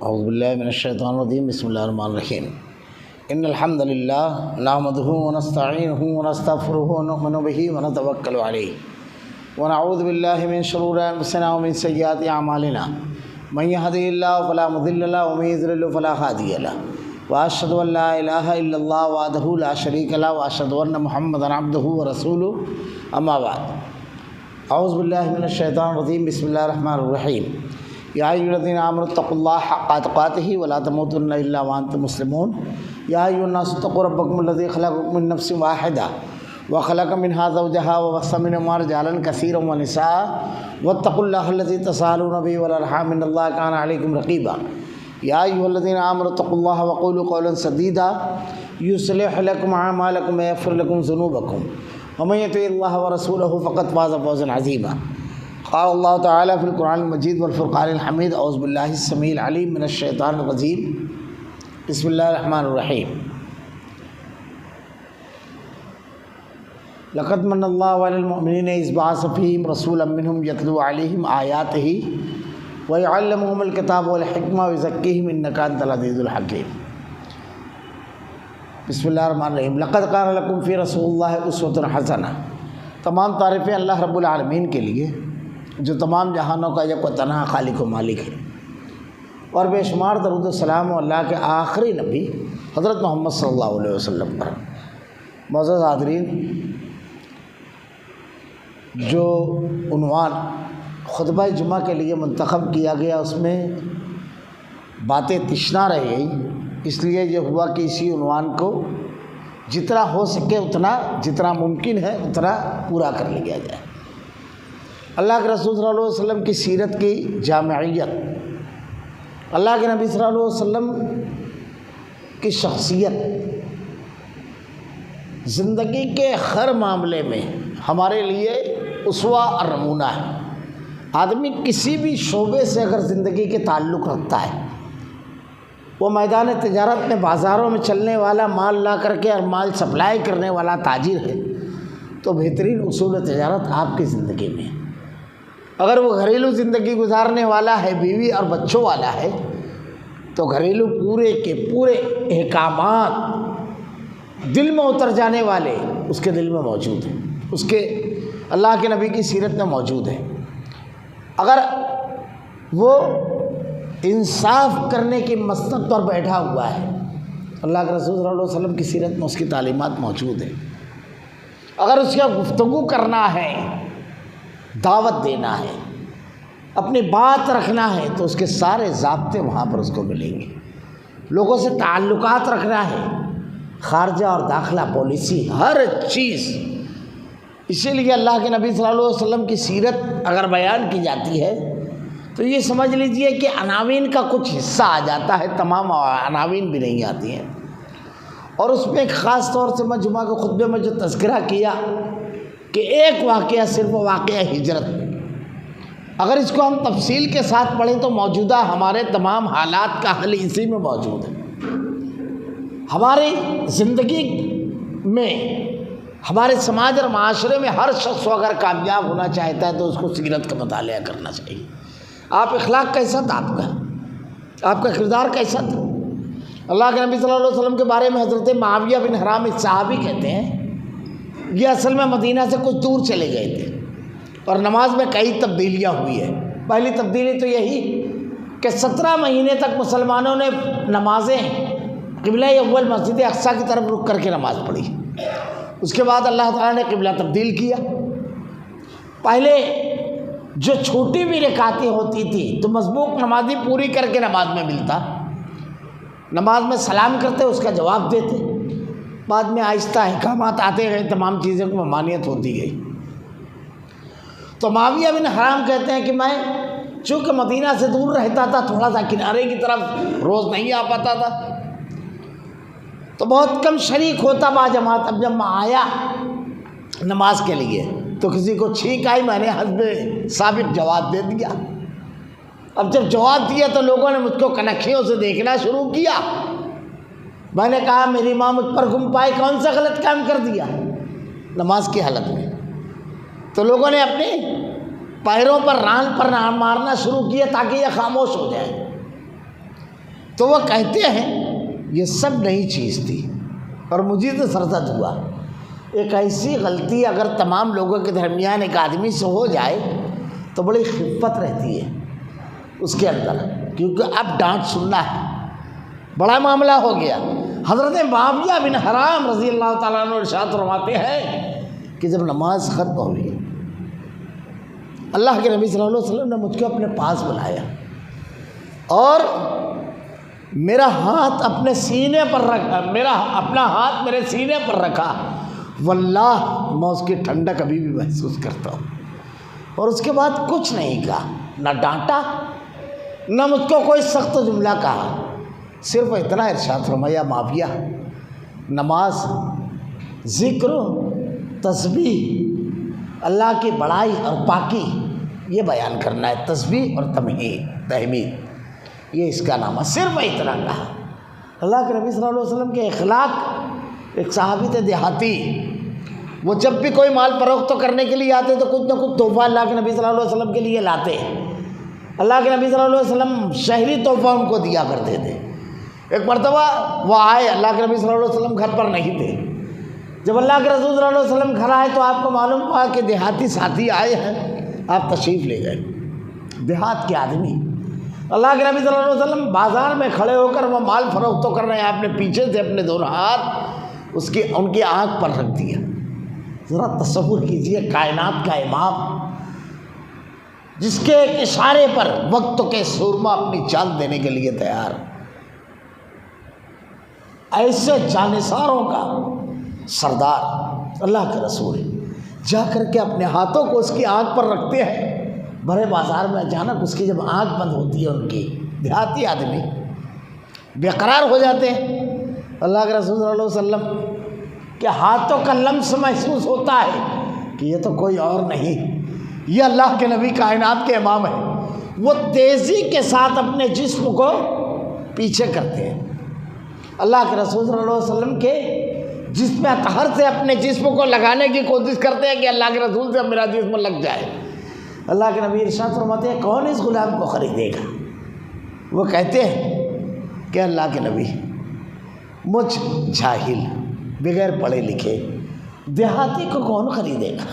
اعوذ باللہ من الشیطان الرجیم بسم اللہ الرحمن الرحیم ان الحمد للہ نحمدہ ونستعینہ ونستغفرہ ونؤمن بہ ونتوکل علیہ ونعوذ باللہ من شرور انفسنا ومن سیئات اعمالنا من یہدہ اللہ فلا مضل لہ ومن یضلل فلا ہادی لہ واشہد ان لا الہ الا اللہ وحدہ لا شریک لہ واشہد ان محمدا عبدہ ورسولہ اما بعد اعوذ باللہ من الشیطان الرجیم بسم اللہ الرحمن الرحیم یا ایھا الذین آمنوا اتقوا اللہ حق تقاتہ ولا تموتن الا وانتم مسلمون یا ایھا الناس اتقوا ربکم الذی خلقکم من نفس واحدہ وخلق منها زوجها وبث منهما رجالا كثيرا ونساء واتقوا الله الذي تساءلون به والارحام ان الله كان عليكم رقيبا یا ایھا الذین آمنوا اتقوا الله وقولوا قولا سدیدا یصلح لكم اعمالکم ویغفر لكم ذنوبکم ومن یطع اللہ ورسولہ فقد فاز فوزا عظیما قال اللہ تعالیٰ فی القرآن المجید والفرقان الحمید اعوذ باللہ السمیع العلیم من الشیطان الرجیم بسم اللہ الرحمن الرحیم لقد من اللہ علی المؤمنین اذ بعث فیہم رسولا منہم یتلو علیہم آیاتہ ویعلمہم الکتاب والحکمہ ویزکیہم انک انت العزیز الحکیم بسم اللہ الرحمن الرحیم لقد کان لکم فی رسول اللہ اسوۃ حسنہ تمام تعریفیں اللہ رب العالمین کے لیے جو تمام جہانوں کا یک و تنہا خالق و مالک ہے، اور بے شمار درود و سلام اللہ کے آخری نبی حضرت محمد صلی اللہ علیہ وسلم پر۔ معزز حاضرین، جو عنوان خطبہ جمعہ کے لیے منتخب کیا گیا اس میں باتیں تشنا رہ گئی، اس لیے یہ ہوا کہ اسی عنوان کو جتنا ہو سکے اتنا، جتنا ممکن ہے اتنا پورا کر لیا جائے۔ اللہ کے رسول صلی اللہ علیہ وسلم کی سیرت کی جامعیت، اللہ کے نبی صلی اللہ علیہ وسلم کی شخصیت زندگی کے ہر معاملے میں ہمارے لیے اسوہ اور نمونہ ہے۔ آدمی کسی بھی شعبے سے اگر زندگی کے تعلق رکھتا ہے، وہ میدان تجارت میں بازاروں میں چلنے والا مال لا کر کے اور مال سپلائی کرنے والا تاجر ہے، تو بہترین اصول تجارت آپ کی زندگی میں ہے۔ اگر وہ گھریلو زندگی گزارنے والا ہے، بیوی اور بچوں والا ہے، تو گھریلو پورے کے پورے احکامات دل میں اتر جانے والے اس کے دل میں موجود ہیں، اس کے اللہ کے نبی کی سیرت میں موجود ہیں۔ اگر وہ انصاف کرنے کی مسند پر بیٹھا ہوا ہے، اللہ کے رسول صلی اللہ علیہ وسلم کی سیرت میں اس کی تعلیمات موجود ہیں۔ اگر اس کا گفتگو کرنا ہے، دعوت دینا ہے، اپنی بات رکھنا ہے، تو اس کے سارے ضابطے وہاں پر اس کو ملیں گے۔ لوگوں سے تعلقات رکھنا ہے، خارجہ اور داخلہ پالیسی، ہر چیز۔ اسی لیے اللہ کے نبی صلی اللہ علیہ وسلم کی سیرت اگر بیان کی جاتی ہے تو یہ سمجھ لیجئے کہ عناوین کا کچھ حصہ آ جاتا ہے، تمام عناوین بھی نہیں آتی ہیں۔ اور اس میں ایک خاص طور سے میں جمعہ کے خطبے میں جو تذکرہ کیا کہ ایک واقعہ، صرف واقعہ ہجرت، اگر اس کو ہم تفصیل کے ساتھ پڑھیں تو موجودہ ہمارے تمام حالات کا حل اسی میں موجود ہے۔ ہماری زندگی میں، ہمارے سماج اور معاشرے میں ہر شخص کو اگر کامیاب ہونا چاہتا ہے تو اس کو سیرت کا مطالعہ کرنا چاہیے۔ آپ اخلاق کیسا تھا آپ کا کردار کیسا تھا؟ اللہ کے نبی صلی اللہ علیہ وسلم کے بارے میں حضرت معاویہ بن حرام ایک صحابی کہتے ہیں، یہ اصل میں مدینہ سے کچھ دور چلے گئے تھے اور نماز میں کئی تبدیلیاں ہوئی ہیں۔ پہلی تبدیلی تو یہی کہ 17 مہینے تک مسلمانوں نے نمازیں قبلہ اول مسجد اقصیٰ کی طرف رخ کر کے نماز پڑھی۔ اس کے بعد اللہ تعالیٰ نے قبلہ تبدیل کیا۔ پہلے جو چھوٹی بھی رکعتیں ہوتی تھی تو مسبوق نمازی پوری کر کے نماز میں ملتا، نماز میں سلام کرتے، اس کا جواب دیتے۔ بعد میں آہستہ احکامات آتے گئے، تمام چیزوں کو ممانعت ہوتی گئی۔ تو معاویہ بن حرام کہتے ہیں کہ میں چونکہ مدینہ سے دور رہتا تھا، تھوڑا سا کنارے کی طرف روز نہیں آ پاتا تھا، تو بہت کم شریک ہوتا با جماعت۔ اب جب میں آیا نماز کے لیے تو کسی کو چھینک آئی، میں نے حسب سابق جواب دے دیا۔ اب جب جواب دیا تو لوگوں نے مجھ کو کنکھیوں سے دیکھنا شروع کیا۔ میں نے کہا میری ماں مجھ پر گم پائے، کون سا غلط کام کر دیا نماز کی حالت میں؟ تو لوگوں نے اپنے پیروں پر ران پر مارنا شروع کیا تاکہ یہ خاموش ہو جائے۔ تو وہ کہتے ہیں یہ سب نئی چیز تھی اور مجھے تو سرزد ہوا. ایک ایسی غلطی اگر تمام لوگوں کے درمیان ایک آدمی سے ہو جائے تو بڑی خفت رہتی ہے اس کے اندر، کیونکہ اب ڈانٹ سننا ہے، بڑا معاملہ ہو گیا. حضرت معاویہ بن حرام رضی اللہ تعالیٰ عنہ ارشاد فرماتے ہیں کہ جب نماز ختم ہوئی، اللہ کے نبی صلی اللہ علیہ وسلم نے مجھ کو اپنے پاس بلایا اور میرا ہاتھ اپنے سینے پر رکھا، اپنا ہاتھ میرے سینے پر رکھا. واللہ میں اس کی ٹھنڈک ابھی بھی محسوس کرتا ہوں. اور اس کے بعد کچھ نہیں کہا، نہ ڈانٹا نہ مجھ کو کوئی سخت جملہ کہا، صرف اتنا ارشاد فرمایا معاویہ نماز ذکر تسبیح اللہ کی بڑائی اور پاکی یہ بیان کرنا ہے، تسبیح اور تحمید یہ اس کا نام ہے. صرف اتنا کہا. اللہ کے نبی صلی اللہ علیہ وسلم کے اخلاق، ایک صحابی تھے دیہاتی، وہ جب بھی کوئی مال فروخت کرنے کے لیے آتے تو کچھ نہ کچھ تحفہ اللہ کے نبی صلی اللہ علیہ وسلم کے لیے لاتے. اللہ کے نبی صلی اللہ علیہ وسلم شہری تحفہ ان کو دیا کرتے تھے. ایک مرتبہ وہ آئے، اللہ کے نبی صلی اللہ علیہ وسلم گھر پر نہیں تھے. جب اللہ کے رسول صلی اللہ علیہ وسلم گھر آئے تو آپ کو معلوم ہوا کہ دیہاتی ساتھی آئے ہیں، آپ تشریف لے گئے. دیہات کے آدمی اللہ کے نبی صلی اللہ علیہ وسلم بازار میں کھڑے ہو کر وہ مال فروخت کر رہے ہیں، آپ نے پیچھے سے اپنے دونوں ہاتھ ان کی آنکھ پر رکھ دیا. ذرا تصور کیجئے، کائنات کا امام جس کے ایک اشارے پر وقت کے سورما اپنی جان دینے کے لیے تیار، ایسے جانثاروں کا سردار اللہ کے رسول جا کر کے اپنے ہاتھوں کو اس کی آنکھ پر رکھتے ہیں. بڑے بازار میں اچانک اس کی جب آنکھ بند ہوتی ہے، ان کی دیہاتی آدمی بے قرار ہو جاتے ہیں. اللہ کے رسول صلی اللہ علیہ وسلم کے ہاتھوں کا لمس محسوس ہوتا ہے کہ یہ تو کوئی اور نہیں، یہ اللہ کے نبی کائنات کے امام ہیں. وہ تیزی کے ساتھ اپنے جسم کو پیچھے کرتے ہیں. اللہ کے رسول صلی اللہ علیہ وسلم کے جسم اطہر سے اپنے جسم کو لگانے کی کوشش کرتے ہیں کہ اللہ کے رسول سے میرا جسم لگ جائے. اللہ کے نبی ارشاد فرماتے ہیں کون اس غلام کو خریدے گا؟ وہ کہتے ہیں کہ اللہ کے نبی مجھ جاہل بغیر پڑھے لکھے دیہاتی کو کون خریدے گا؟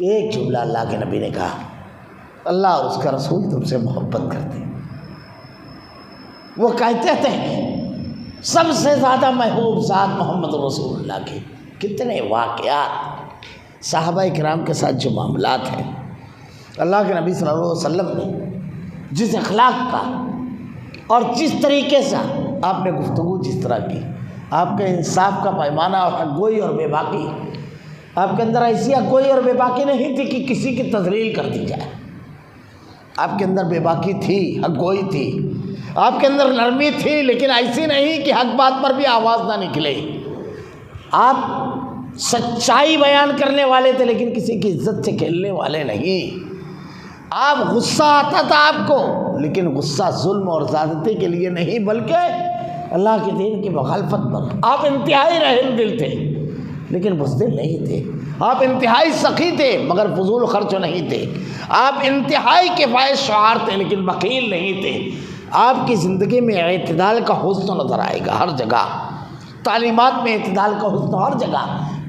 ایک جملہ اللہ کے نبی نے کہا، اللہ اور اس کا رسول تم سے محبت کرتے. وہ کہتے تھے سب سے زیادہ محبوب ذات محمد رسول اللہ کے. کتنے واقعات صحابہ کرام کے ساتھ جو معاملات ہیں، اللہ کے نبی صلی اللہ علیہ وسلم نے جس اخلاق کا اور جس طریقے سے آپ نے گفتگو جس طرح کی، آپ کے انصاف کا پیمانہ اور حق گوئی اور بے باکی، آپ کے اندر ایسی حق گوئی اور بے باکی نہیں تھی کہ کسی کی تذلیل کر دی جائے. آپ کے اندر بے باکی تھی، حق گوئی تھی، آپ کے اندر نرمی تھی، لیکن ایسی نہیں کہ حق بات پر بھی آواز نہ نکلے. آپ سچائی بیان کرنے والے تھے لیکن کسی کی عزت سے کھیلنے والے نہیں. آپ غصہ آتا تھا آپ کو، لیکن غصہ ظلم اور زیادتی کے لیے نہیں بلکہ اللہ کے دین کی مخالفت پر. آپ انتہائی رحم دل تھے لیکن بزدل نہیں تھے. آپ انتہائی سخی تھے مگر فضول خرچ نہیں تھے. آپ انتہائی کفایت شعار تھے لیکن بخیل نہیں تھے. آپ کی زندگی میں اعتدال کا حسن نظر آئے گا ہر جگہ، تعلیمات میں اعتدال کا حسن ہر جگہ.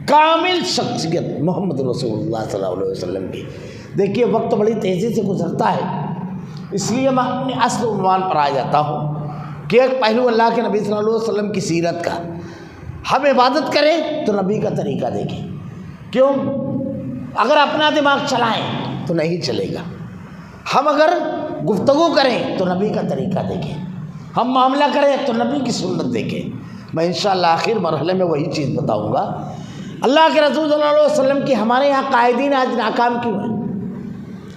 کامل شخصیت محمد رسول اللہ صلی اللہ علیہ وسلم کی. دیکھیے وقت بڑی تیزی سے گزرتا ہے، اس لیے میں اپنے اصل عنوان پر آ جاتا ہوں کہ ایک پہلو اللہ کے نبی صلی اللہ علیہ وسلم کی سیرت کا. ہم عبادت کریں تو نبی کا طریقہ دیکھیں. کیوں؟ اگر اپنا دماغ چلائیں تو نہیں چلے گا. ہم اگر گفتگو کریں تو نبی کا طریقہ دیکھیں، ہم معاملہ کریں تو نبی کی سنت دیکھیں. میں انشاءاللہ آخر مرحلے میں وہی چیز بتاؤں گا. اللہ کے رسول صلی اللہ علیہ وسلم کی ہمارے یہاں قائدین آج ناکام کیوں ہیں؟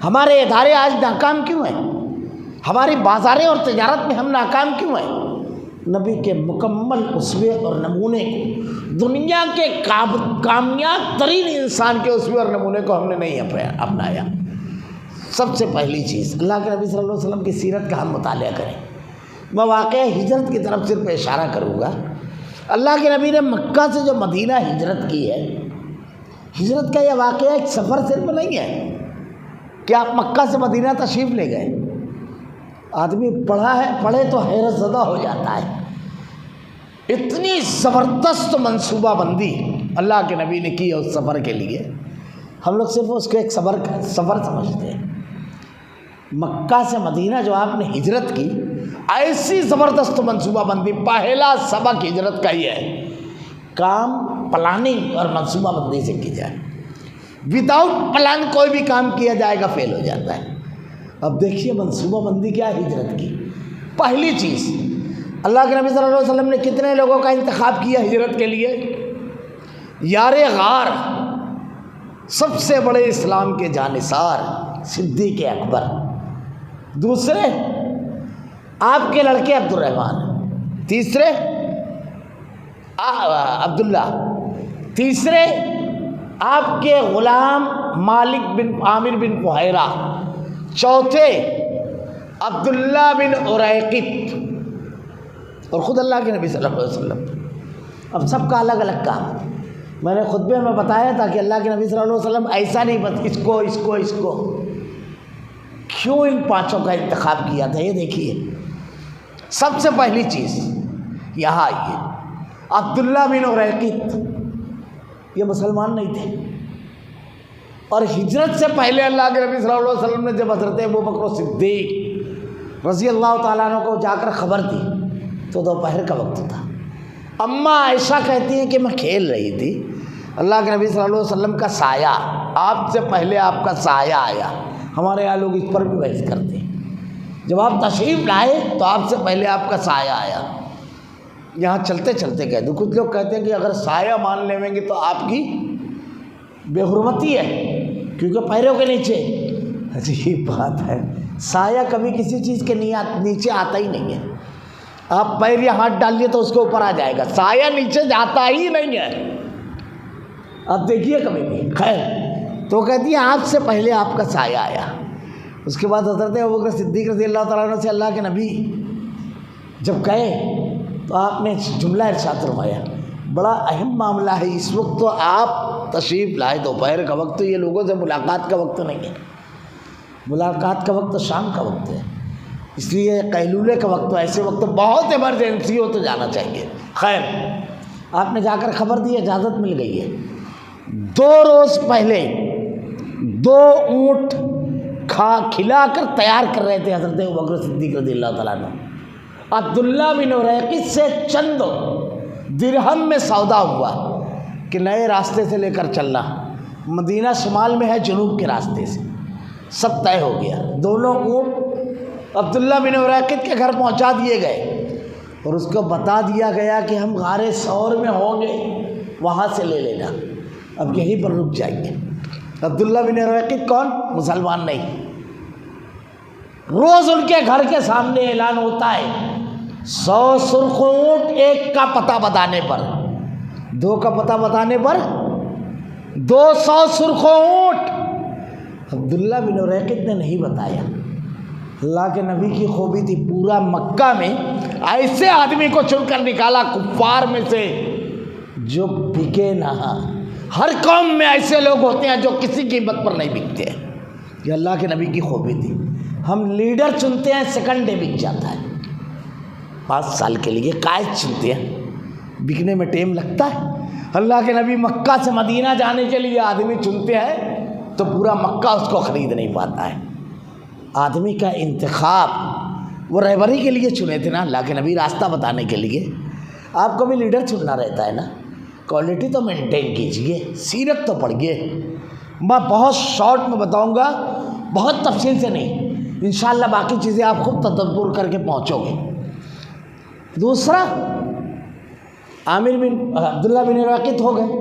ہمارے ادارے آج ناکام کیوں ہیں؟ ہماری بازاریں اور تجارت میں ہم ناکام کیوں ہیں؟ نبی کے مکمل اسوے اور نمونے کو، دنیا کے کامیاب ترین انسان کے اسوے اور نمونے کو ہم نے نہیں اپنایا. سب سے پہلی چیز اللہ کے نبی صلی اللہ علیہ وسلم کی سیرت کا ہم مطالعہ کریں. میں واقعہ ہجرت کی طرف صرف اشارہ کروں گا. اللہ کے نبی نے مکہ سے جو مدینہ ہجرت کی ہے، ہجرت کا یہ واقعہ ایک سفر صرف نہیں ہے کہ آپ مکہ سے مدینہ تشریف لے گئے. آدمی پڑھے تو حیرت زدہ ہو جاتا ہے. اتنی زبردست منصوبہ بندی اللہ کے نبی نے کی ہے اس سفر کے لیے. ہم لوگ صرف اس کو ایک سفر سمجھتے ہیں. مکہ سے مدینہ جو آپ نے ہجرت کی، ایسی زبردست منصوبہ بندی. پہلا سبق ہجرت کا یہ ہے، کام پلاننگ اور منصوبہ بندی سے کی جائے. وداؤٹ پلان کوئی بھی کام کیا جائے گا فیل ہو جاتا ہے. اب دیکھیے منصوبہ بندی کیا ہے ہجرت کی. پہلی چیز، اللہ کے نبی صلی اللہ علیہ وسلم نے کتنے لوگوں کا انتخاب کیا ہجرت کے لیے؟ یار غار، سب سے بڑے اسلام کے جانثار صدیق اکبر. دوسرے آپ کے لڑکے عبد الرحمن. تیسرے عبداللہ. تیسرے آپ کے غلام مالک بن عامر بن فہیرہ. چوتھے عبداللہ بن اریقط، اور خود اللہ کے نبی صلی اللہ علیہ وسلم. اب سب کا الگ الگ کام. میں نے خطبے میں بتایا تھا کہ اللہ کے نبی صلی اللہ علیہ وسلم ایسا نہیں اس کو کیوں ان پانچوں کا انتخاب کیا تھا. یہ دیکھیے، سب سے پہلی چیز یہاں آئیے. عبداللہ بن اریقط یہ مسلمان نہیں تھے، اور ہجرت سے پہلے اللہ کے نبی صلی اللہ علیہ وسلم نے جب حضرت ابوبکر صدیق رضی اللہ تعالیٰ عنہ کو جا کر خبر دی تو دوپہر کا وقت تھا. اماں عائشہ کہتی ہیں کہ میں کھیل رہی تھی، اللہ کے نبی صلی اللہ علیہ وسلم کا سایہ، آپ سے پہلے آپ کا سایہ آیا. ہمارے یہاں لوگ اس پر بھی بحث کرتے ہیں. جب آپ تشریف لائے تو آپ سے پہلے آپ کا سایہ آیا. یہاں چلتے چلتے کہہ دوں، کچھ لوگ کہتے ہیں کہ اگر سایہ مان لیں گے تو آپ کی بے حرمتی ہے کیونکہ پیروں کے نیچے. عجیب بات ہے، سایہ کبھی کسی چیز کے نیچے آتا ہی نہیں ہے. آپ پیر یا ہاتھ ڈالیے تو اس کے اوپر آ جائے گا، سایہ نیچے جاتا ہی نہیں ہے. آپ دیکھیے کبھی بھی. خیر، تو کہتی ہے آپ سے پہلے آپ کا سایہ آیا. اس کے بعد حضرت ابوبکر صدیق رضی اللہ تعالیٰ عنہ سے اللہ کے نبی جب کہے تو آپ نے جملہ ارشاد فرمایا، بڑا اہم معاملہ ہے اس وقت. تو آپ تشریف لائے دوپہر کا وقت، تو یہ لوگوں سے ملاقات کا وقت نہیں ہے. ملاقات کا وقت شام کا وقت ہے، اس لیے قیلولے کا وقت. ایسے وقت بہت ایمرجنسی ہو تو جانا چاہیے. خیر، آپ نے جا کر خبر دی، اجازت مل گئی ہے. 2 روز پہلے 2 اونٹ کھلا کر تیار کر رہے تھے حضرت ابوبکر صدیق رضی اللہ تعالیٰ عنہ. عبداللہ بن اریقط سے چند درہم میں سودا ہوا کہ نئے راستے سے لے کر چلنا. مدینہ شمال میں ہے، جنوب کے راستے سے. سب طے ہو گیا. دونوں اونٹ عبداللہ بن اریقط کے گھر پہنچا دیے گئے اور اس کو بتا دیا گیا کہ ہم غار ثور میں ہوں گے، وہاں سے لے لینا. اب یہیں پر رک جائیں گے. عبداللہ بن اریقط کون؟ مسلمان نہیں. روز ان کے گھر کے سامنے اعلان ہوتا ہے 100 سرخ اونٹ، 1 کا پتہ بتانے پر، 2 کا پتہ بتانے پر 200 سرخ اونٹ. عبداللہ بن اریقط نے نہیں بتایا. اللہ کے نبی کی خوبی تھی، پورا مکہ میں ایسے آدمی کو چن کر نکالا کفار میں سے جو بکے نہ. ہر قوم میں ایسے لوگ ہوتے ہیں جو کسی قیمت پر نہیں بکتے. یہ اللہ کے نبی کی خوبی تھی. ہم لیڈر چنتے ہیں، سیکنڈ ڈے بک جاتا ہے. 5 سال کے لیے قائد چنتے ہیں، بکنے میں ٹائم لگتا ہے. اللہ کے نبی مکہ سے مدینہ جانے کے لیے آدمی چنتے ہیں تو پورا مکہ اس کو خرید نہیں پاتا ہے. آدمی کا انتخاب وہ رہبری کے لیے چنے تھے نا، اللہ کے نبی راستہ بتانے کے لیے. آپ کو بھی لیڈر چننا رہتا ہے نا، کوالٹی تو مینٹین کیجیے، سیرت تو پڑھیے. میں بہت شارٹ میں بتاؤں گا، بہت تفصیل سے نہیں. انشاءاللہ باقی چیزیں آپ خود تدبر کر کے پہنچو گے. دوسرا، عبداللہ بن اریقط ہو گئے.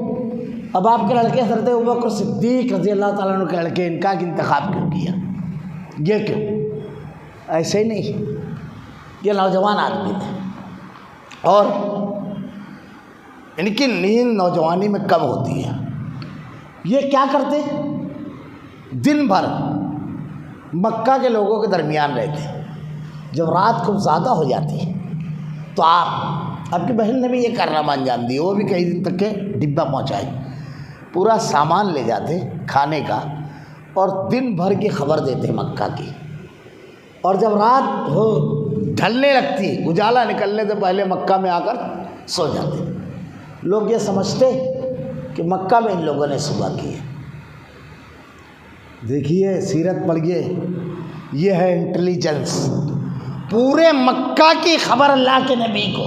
اب آپ کے لڑکے حضرت ابوبکر صدیق رضی اللہ تعالیٰ عنہ کے لڑکے، ان کا انتخاب کیوں کیا؟ یہ کیوں؟ ایسے ہی نہیں، یہ نوجوان آدمی تھے اور ان کی نیند نوجوانی میں کم ہوتی ہے. یہ کیا کرتے؟ دن بھر مکہ کے لوگوں کے درمیان رہتے. جب رات کو زیادہ ہو جاتی ہے تو آپ کی بہن نے بھی یہ کارنامہ انجام دی. وہ بھی کئی دن تک کے ڈبہ پہنچائی، پورا سامان لے جاتے کھانے کا اور دن بھر کی خبر دیتے مکہ کی. اور جب رات ہو ڈھلنے لگتی، اجالا نکلنے سے پہلے مکہ میں آ کر سو جاتے۔ لوگ یہ سمجھتے کہ مکہ میں ان لوگوں نے صبح کی ہے۔ دیکھیے سیرت پڑھیے، یہ ہے انٹیلیجنس۔ پورے مکہ کی خبر اللہ کے نبی کو،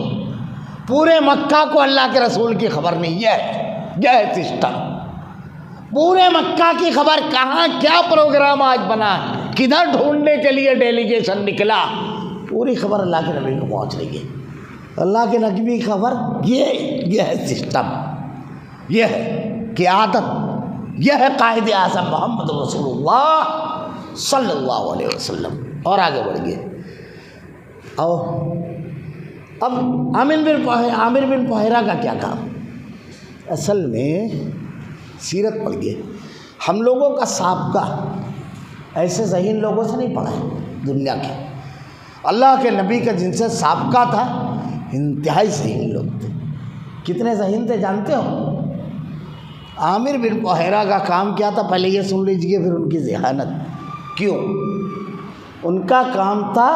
پورے مکہ کو اللہ کے رسول کی خبر نہیں، یہ ہے سسٹم۔ پورے مکہ کی خبر، کہاں کیا پروگرام آج بنا، کدھر ڈھونڈنے کے لیے ڈیلیگیشن نکلا، پوری خبر اللہ کے نبی کو پہنچ رہی ہے۔ اللہ کے نبی کی خبر یہ ہے سسٹم، یہ ہے قیادت، یہ ہے قائد اعظم محمد رسول اللہ صلی اللہ علیہ وسلم۔ اور آگے بڑھ گئے۔ اب عامر بن فہیرہ کا کیا کام؟ اصل میں سیرت پڑھ گئے، ہم لوگوں کا سابقہ ایسے ذہین لوگوں سے نہیں پڑھا ہے دنیا کے۔ اللہ کے نبی کا جن سے سابقہ تھا انتہائی ذہین لوگ تھے۔ کتنے ذہین تھے جانتے ہو؟ عامر بن فہیرہ کا کام کیا تھا؟ پہلے یہ سن لیجئے پھر ان کی ذہانت کیوں۔ ان کا کام تھا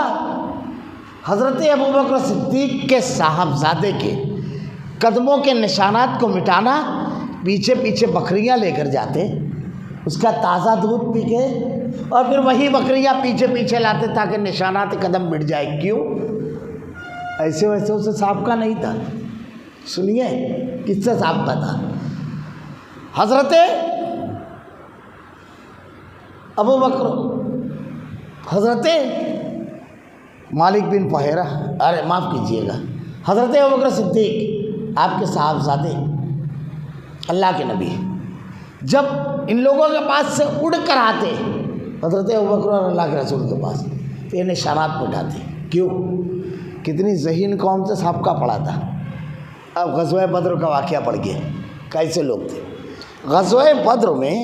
حضرت ابوبکر صدیق کے صاحبزادے کے قدموں کے نشانات کو مٹانا۔ پیچھے پیچھے بکریاں لے کر جاتے، اس کا تازہ دودھ پی کے، اور پھر وہی بکریاں پیچھے پیچھے لاتے تاکہ نشانات قدم مٹ جائے۔ کیوں؟ ایسے ویسے اسے سابقہ نہیں تھا۔ سنیے کس سے سابقہ تھا؟ حضرت ابوبکر، حضرت مالک بن فہیرہ، ارے معاف کیجیے گا، حضرت ابوبکر صدیق آپ کے صاحبزادے اللہ کے نبی، جب ان لوگوں کے پاس سے اڑ کر آتے حضرت ابوبکر اور اللہ کے رسول کے پاس، تو یہ نشانات مٹاتے۔ کیوں؟ کتنی ذہین قوم سے سابقہ پڑا تھا۔ اب غزوہ بدر کا واقعہ پڑھ گیا، کیسے لوگ تھے۔ غزوہ بدر میں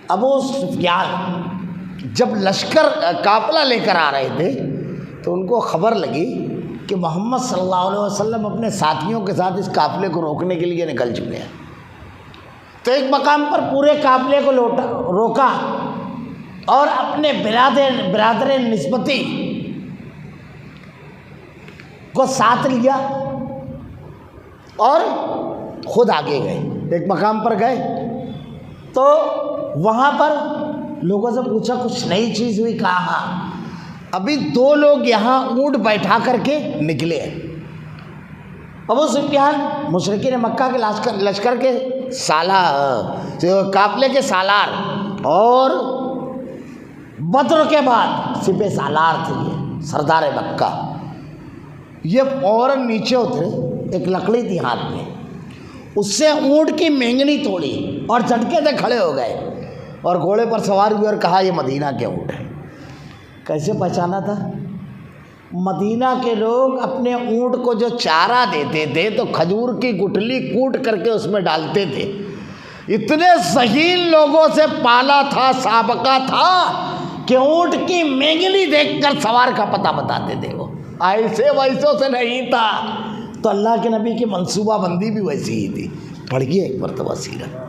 ابو سفیان جب لشکر قافلہ لے کر آ رہے تھے تو ان کو خبر لگی کہ محمد صلی اللہ علیہ وسلم اپنے ساتھیوں کے ساتھ اس قافلے کو روکنے کے لیے نکل چکے ہیں۔ تو ایک مقام پر پورے قافلے کو روکا اور اپنے برادر نسبتی کو ساتھ لیا اور خود آگے گئے۔ ایک مقام پر گئے تو وہاں پر لوگوں سے پوچھا کچھ نئی چیز ہوئی؟ کہا ہاں، ابھی 2 لوگ یہاں اونٹ بیٹھا کر کے نکلے ہیں۔ ابو سفیان مشرکین مکہ کے لشکر کے قافلے کے سالار، اور بدر کے بعد سپہ سالار تھے، یہ سردار مکہ۔ یہ فوراً نیچے اترے، ایک لکڑی تھی ہاتھ میں، اس سے اونٹ کی مینگنی توڑی اور جھٹکے سے کھڑے ہو گئے اور گھوڑے پر سوار ہوئے اور کہا یہ مدینہ کے اونٹ ہے۔ کیسے پہچانا تھا؟ مدینہ کے لوگ اپنے اونٹ کو جو چارہ دیتے تھے تو کھجور کی گٹھلی کوٹ کر کے اس میں ڈالتے تھے۔ اتنے ذہین لوگوں سے پالا تھا، سابقہ تھا کہ اونٹ کی مینگنی دیکھ کر سوار کا پتہ بتاتے تھے۔ وہ ایسے ویسوں سے نہیں تھا۔ تو اللہ کے نبی کی منصوبہ بندی بھی ویسی ہی تھی۔ پڑھیے ایک مرتبہ سیرت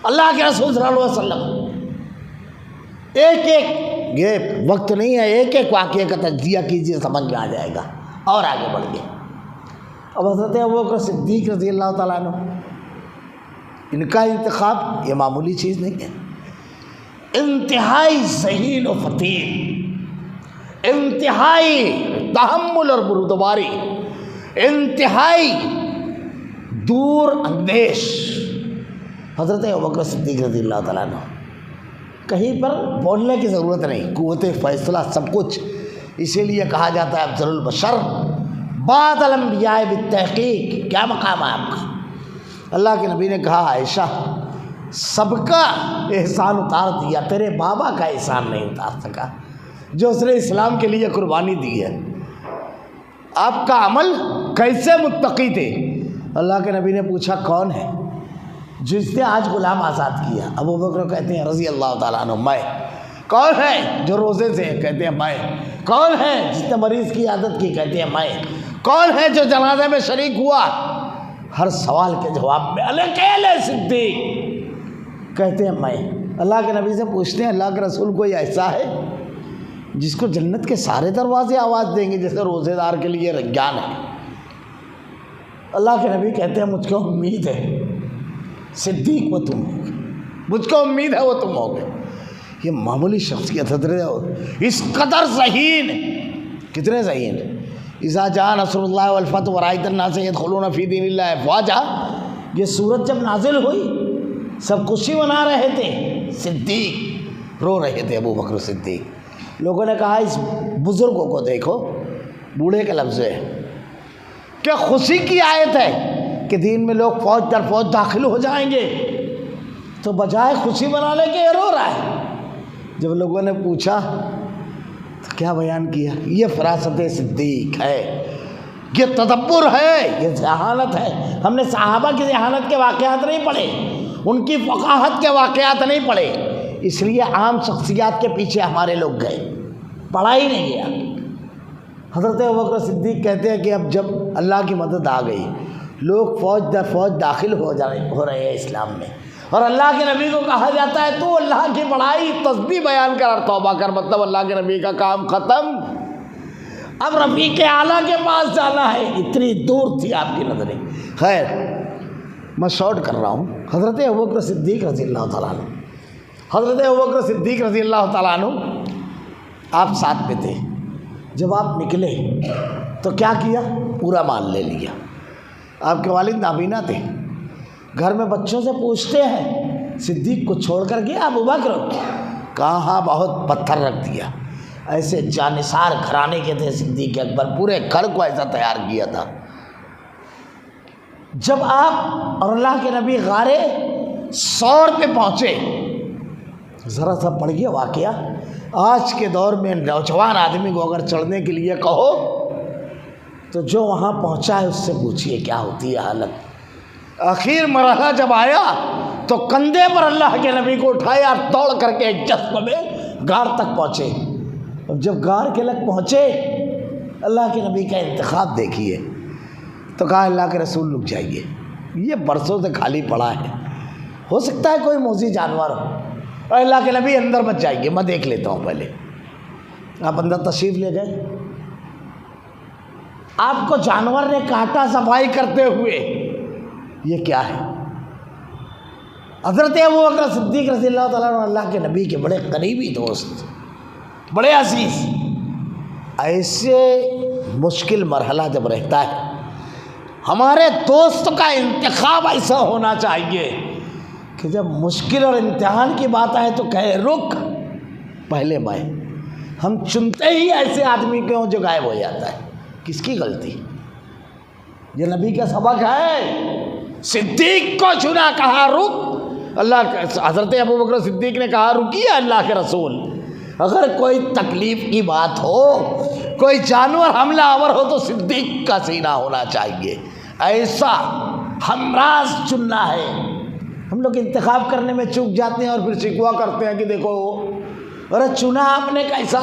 اللہ کے رسول صلی اللہ علیہ وسلم، ایک یہ وقت نہیں ہے، ایک واقعے کا تجزیہ کیجیے، سمجھ میں آ جائے گا۔ اور آگے بڑھ گئے۔ اب حضرت ابوبکر صدیق رضی اللہ تعالیٰ عنہ، ان کا انتخاب یہ معمولی چیز نہیں ہے۔ انتہائی ذہین و فطین، انتہائی تحمل اور بردباری، انتہائی دور اندیش حضرت ابوبکر صدیق رضی اللہ تعالیٰ عنہ۔ کہیں پر بولنے کی ضرورت نہیں، قوت فیصلہ سب کچھ۔ اسی لیے کہا جاتا ہے افضل البشر بعد الانبیاء بالتحقیق۔ کیا مقام ہے آپ کا؟ اللہ کے نبی نے کہا عائشہ سب کا احسان اتار دیا، تیرے بابا کا احسان نہیں اتار سکا جو اس نے اسلام کے لیے قربانی دی ہے۔ آپ کا عمل کیسے متقی تھے؟ اللہ کے نبی نے پوچھا کون ہے جس نے آج غلام آزاد کیا؟ ابوبکر کہتے ہیں رضی اللہ تعالیٰ عنہ میں۔ کون ہے جو روزے سے؟ کہتے ہیں میں۔ کون ہے جس نے مریض کی عادت کی؟ کہتے ہیں میں۔ کون ہے جو جنازے میں شریک ہوا؟ ہر سوال کے جواب میں اکیلے صدیق، کہتے ہیں میں۔ اللہ کے نبی سے پوچھتے ہیں اللہ کے رسول کوئی ایسا ہے جس کو جنت کے سارے دروازے آواز دیں گے، جیسے روزے دار کے لیے ریان ہے۔ اللہ کے نبی کہتے ہیں مجھ کو امید ہے صدیق وہ تم ہوگے، مجھ کو امید ہے وہ تم ہوگے۔ یہ معمولی شخصیت حضرت اس قدر ذہین، کتنے ذہین، اذا جاء نصر اللہ والفتح ورأیت الناس يدخلون فی دین اللہ افواجا، یہ سورت جب نازل ہوئی سب خوشی منا رہے تھے، صدیق رو رہے تھے، ابو بکر صدیق۔ لوگوں نے کہا اس بزرگوں کو دیکھو، بوڑھے کا لفظ ہے کہ خوشی کی آیت ہے کہ دین میں لوگ فوج در فوج داخل ہو جائیں گے، تو بجائے خوشی منانے کے یہ رو رہا ہے۔ جب لوگوں نے پوچھا تو کیا بیان کیا؟ یہ فراست صدیق ہے، یہ تدبر ہے، یہ ذہانت ہے۔ ہم نے صحابہ کی ذہانت کے واقعات نہیں پڑھے، ان کی فقاہت کے واقعات نہیں پڑھے، اس لیے عام شخصیات کے پیچھے ہمارے لوگ گئے، پڑھا ہی نہیں گیا۔ حضرت ابوبکر صدیق کہتے ہیں کہ اب جب اللہ کی مدد آ گئی، لوگ فوج در فوج داخل ہو رہے ہیں اسلام میں، اور اللہ کے نبی کو کہا جاتا ہے تو اللہ کی بڑائی تسبیح بیان کر اور توبہ کر، مطلب اللہ کے نبی کا کام ختم، اب رفیق اعلیٰ کے پاس جانا ہے۔ اتنی دور تھی آپ کی نظریں۔ خیر میں شارٹ کر رہا ہوں۔ حضرت ابوبکر صدیق رضی اللہ تعالیٰ عنہ، حضرت ابوبکر صدیق رضی اللہ تعالیٰ عنہ آپ ساتھ میں تھے۔ جب آپ نکلے تو کیا کیا؟ پورا مال لے لیا۔ آپ کے والد نابینا تھے، گھر میں بچوں سے پوچھتے ہیں صدیق کو چھوڑ کر گیا ابوبکر؟ کہاں بہت پتھر رکھ دیا۔ ایسے جانثار گھرانے کے تھے صدیق اکبر، پورے گھر کو ایسا تیار کیا تھا۔ جب آپ اور اللہ کے نبی غار ثور پہ پہنچے، ذرا سا پڑھ گیا واقعہ۔ آج کے دور میں نوجوان آدمی کو اگر چڑھنے کے لیے کہو تو جو وہاں پہنچا ہے اس سے پوچھیے کیا ہوتی ہے حالت۔ آخر مرحلہ جب آیا تو کندھے پر اللہ کے نبی کو اٹھایا اور دوڑ کر کے ایک جذبے میں غار تک پہنچے۔ اب جب غار کے لگ پہنچے، اللہ کے نبی کا انتخاب دیکھیے، تو کہا اللہ کے رسول رک جائیے، یہ برسوں سے خالی پڑا ہے، ہو سکتا ہے کوئی موذی جانور ہو، اور اللہ کے نبی اندر مت جائیے، میں دیکھ لیتا ہوں پہلے۔ آپ اندر تشریف لے گئے، آپ کو جانور نے کاٹا صفائی کرتے ہوئے، یہ کیا ہے؟ حضرت ابوبکر صدیق رضی اللہ تعالیٰ عنہ اللہ کے نبی کے بڑے قریبی دوست، بڑے عزیز۔ ایسے مشکل مرحلہ جب رہتا ہے، ہمارے دوست کا انتخاب ایسا ہونا چاہیے کہ جب مشکل اور امتحان کی بات آئے تو کہے رک پہلے میں۔ ہم چنتے ہی ایسے آدمی کو جو غائب ہو جاتا ہے، کس کی غلطی؟ یہ نبی کا سبق ہے۔ صدیق کو چنا، کہا رک، اللہ حضرت ابوبکر صدیق نے کہا رکیے اللہ کے رسول، اگر کوئی تکلیف کی بات ہو، کوئی جانور حملہ آور ہو تو صدیق کا سینہ ہونا چاہیے، ایسا ہمراز چننا ہے۔ ہم لوگ انتخاب کرنے میں چوک جاتے ہیں اور پھر شکوہ کرتے ہیں کہ دیکھو ارے چنا آپ نے کیسا،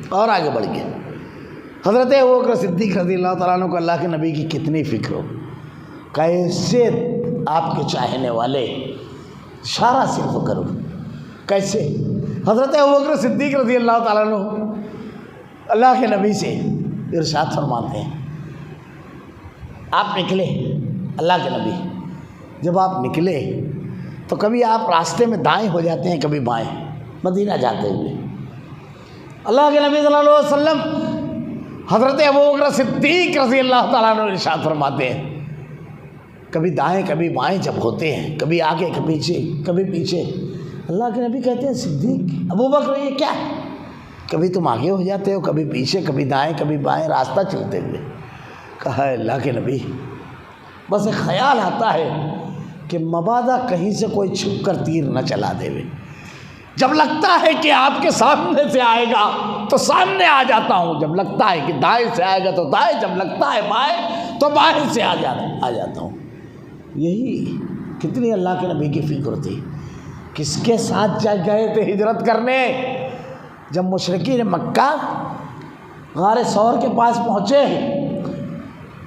اور آگے بڑھ گئے۔ حضرت ابوبکر صدیق رضی اللہ تعالیٰ عنہ کو اللہ کے نبی کی کتنی فکر ہو، کیسے آپ کے چاہنے والے، اشارہ صرف کرو کیسے۔ حضرت ابوبکر صدیق رضی اللہ تعالیٰ عنہ اللہ کے نبی سے ارشاد فرماتے ہیں، آپ نکلے، اللہ کے نبی جب آپ نکلے تو کبھی آپ راستے میں دائیں ہو جاتے ہیں، کبھی بائیں، مدینہ جاتے ہوئے۔ اللہ کے نبی صلی اللہ علیہ وسلم حضرت ابوبکر صدیق رضی اللہ تعالیٰ عنہ ارشاد فرماتے ہیں، کبھی دائیں کبھی بائیں جب ہوتے ہیں، کبھی آگے کبھی پیچھے، اللہ کے نبی کہتے ہیں صدیق ابوبکر یہ کیا ہے؟ کبھی تم آگے ہو جاتے ہو، کبھی پیچھے، کبھی دائیں کبھی بائیں، راستہ چلتے ہوئے۔ کہا ہے اللہ کے نبی بس ایک خیال آتا ہے کہ مبادا کہیں سے کوئی چھپ کر تیر نہ چلا دے، جب لگتا ہے کہ آپ کے سامنے سے آئے گا تو سامنے آ جاتا ہوں، جب لگتا ہے کہ دائیں سے آئے گا تو دائیں، جب لگتا ہے بائیں تو بائیں سے آ جاتا ہوں۔ یہی کتنی اللہ کے نبی کی فکر تھی۔ کس کے ساتھ گئے تھے ہجرت کرنے؟ جب مشرکین مکہ غار ثور کے پاس پہنچے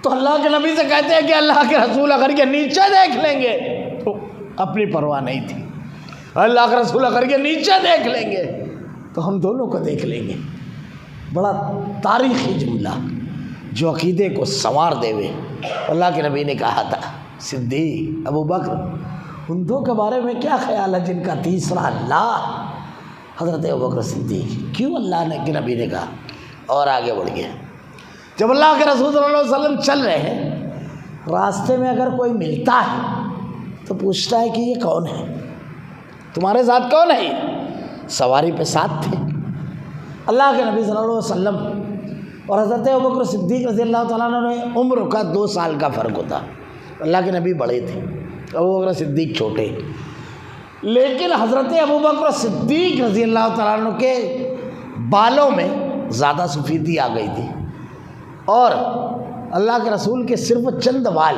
تو اللہ کے نبی سے کہتے ہیں کہ اللہ کے رسول اگر یہ نیچے دیکھ لیں گے، تو اپنی پرواہ نہیں تھی، اللہ کے رسول اگر یہ نیچے دیکھ لیں گے تو ہم دونوں کو دیکھ لیں گے۔ بڑا تاریخی جملہ جو عقیدے کو سنوار دے ہوئے. اللہ کے نبی نے کہا تھا صدیق ابو بکر ان دو کے بارے میں کیا خیال ہے جن کا تیسرا اللہ. حضرت ابو بکر صدیق کیوں اللہ نے کہ نبی نے کہا اور آگے بڑھ گیا. جب اللہ کے رسول صلی اللہ علیہ وسلم چل رہے ہیں راستے میں اگر کوئی ملتا ہے تو پوچھتا ہے کہ یہ کون ہے, تمہارے ساتھ کون ہے. یہ سواری پہ ساتھ تھے اللہ کے نبی صلی اللہ علیہ وسلم اور حضرت ابوبکر صدیق رضی اللہ تعالیٰ عنہ نے عمر کا 2 سال کا فرق ہوتا. اللہ کے نبی بڑے تھے, ابوبکر صدیق چھوٹے. لیکن حضرت ابوبکر صدیق رضی اللہ تعالیٰ عنہ کے بالوں میں زیادہ سفیدی آ گئی تھی اور اللہ کے رسول کے صرف چند بال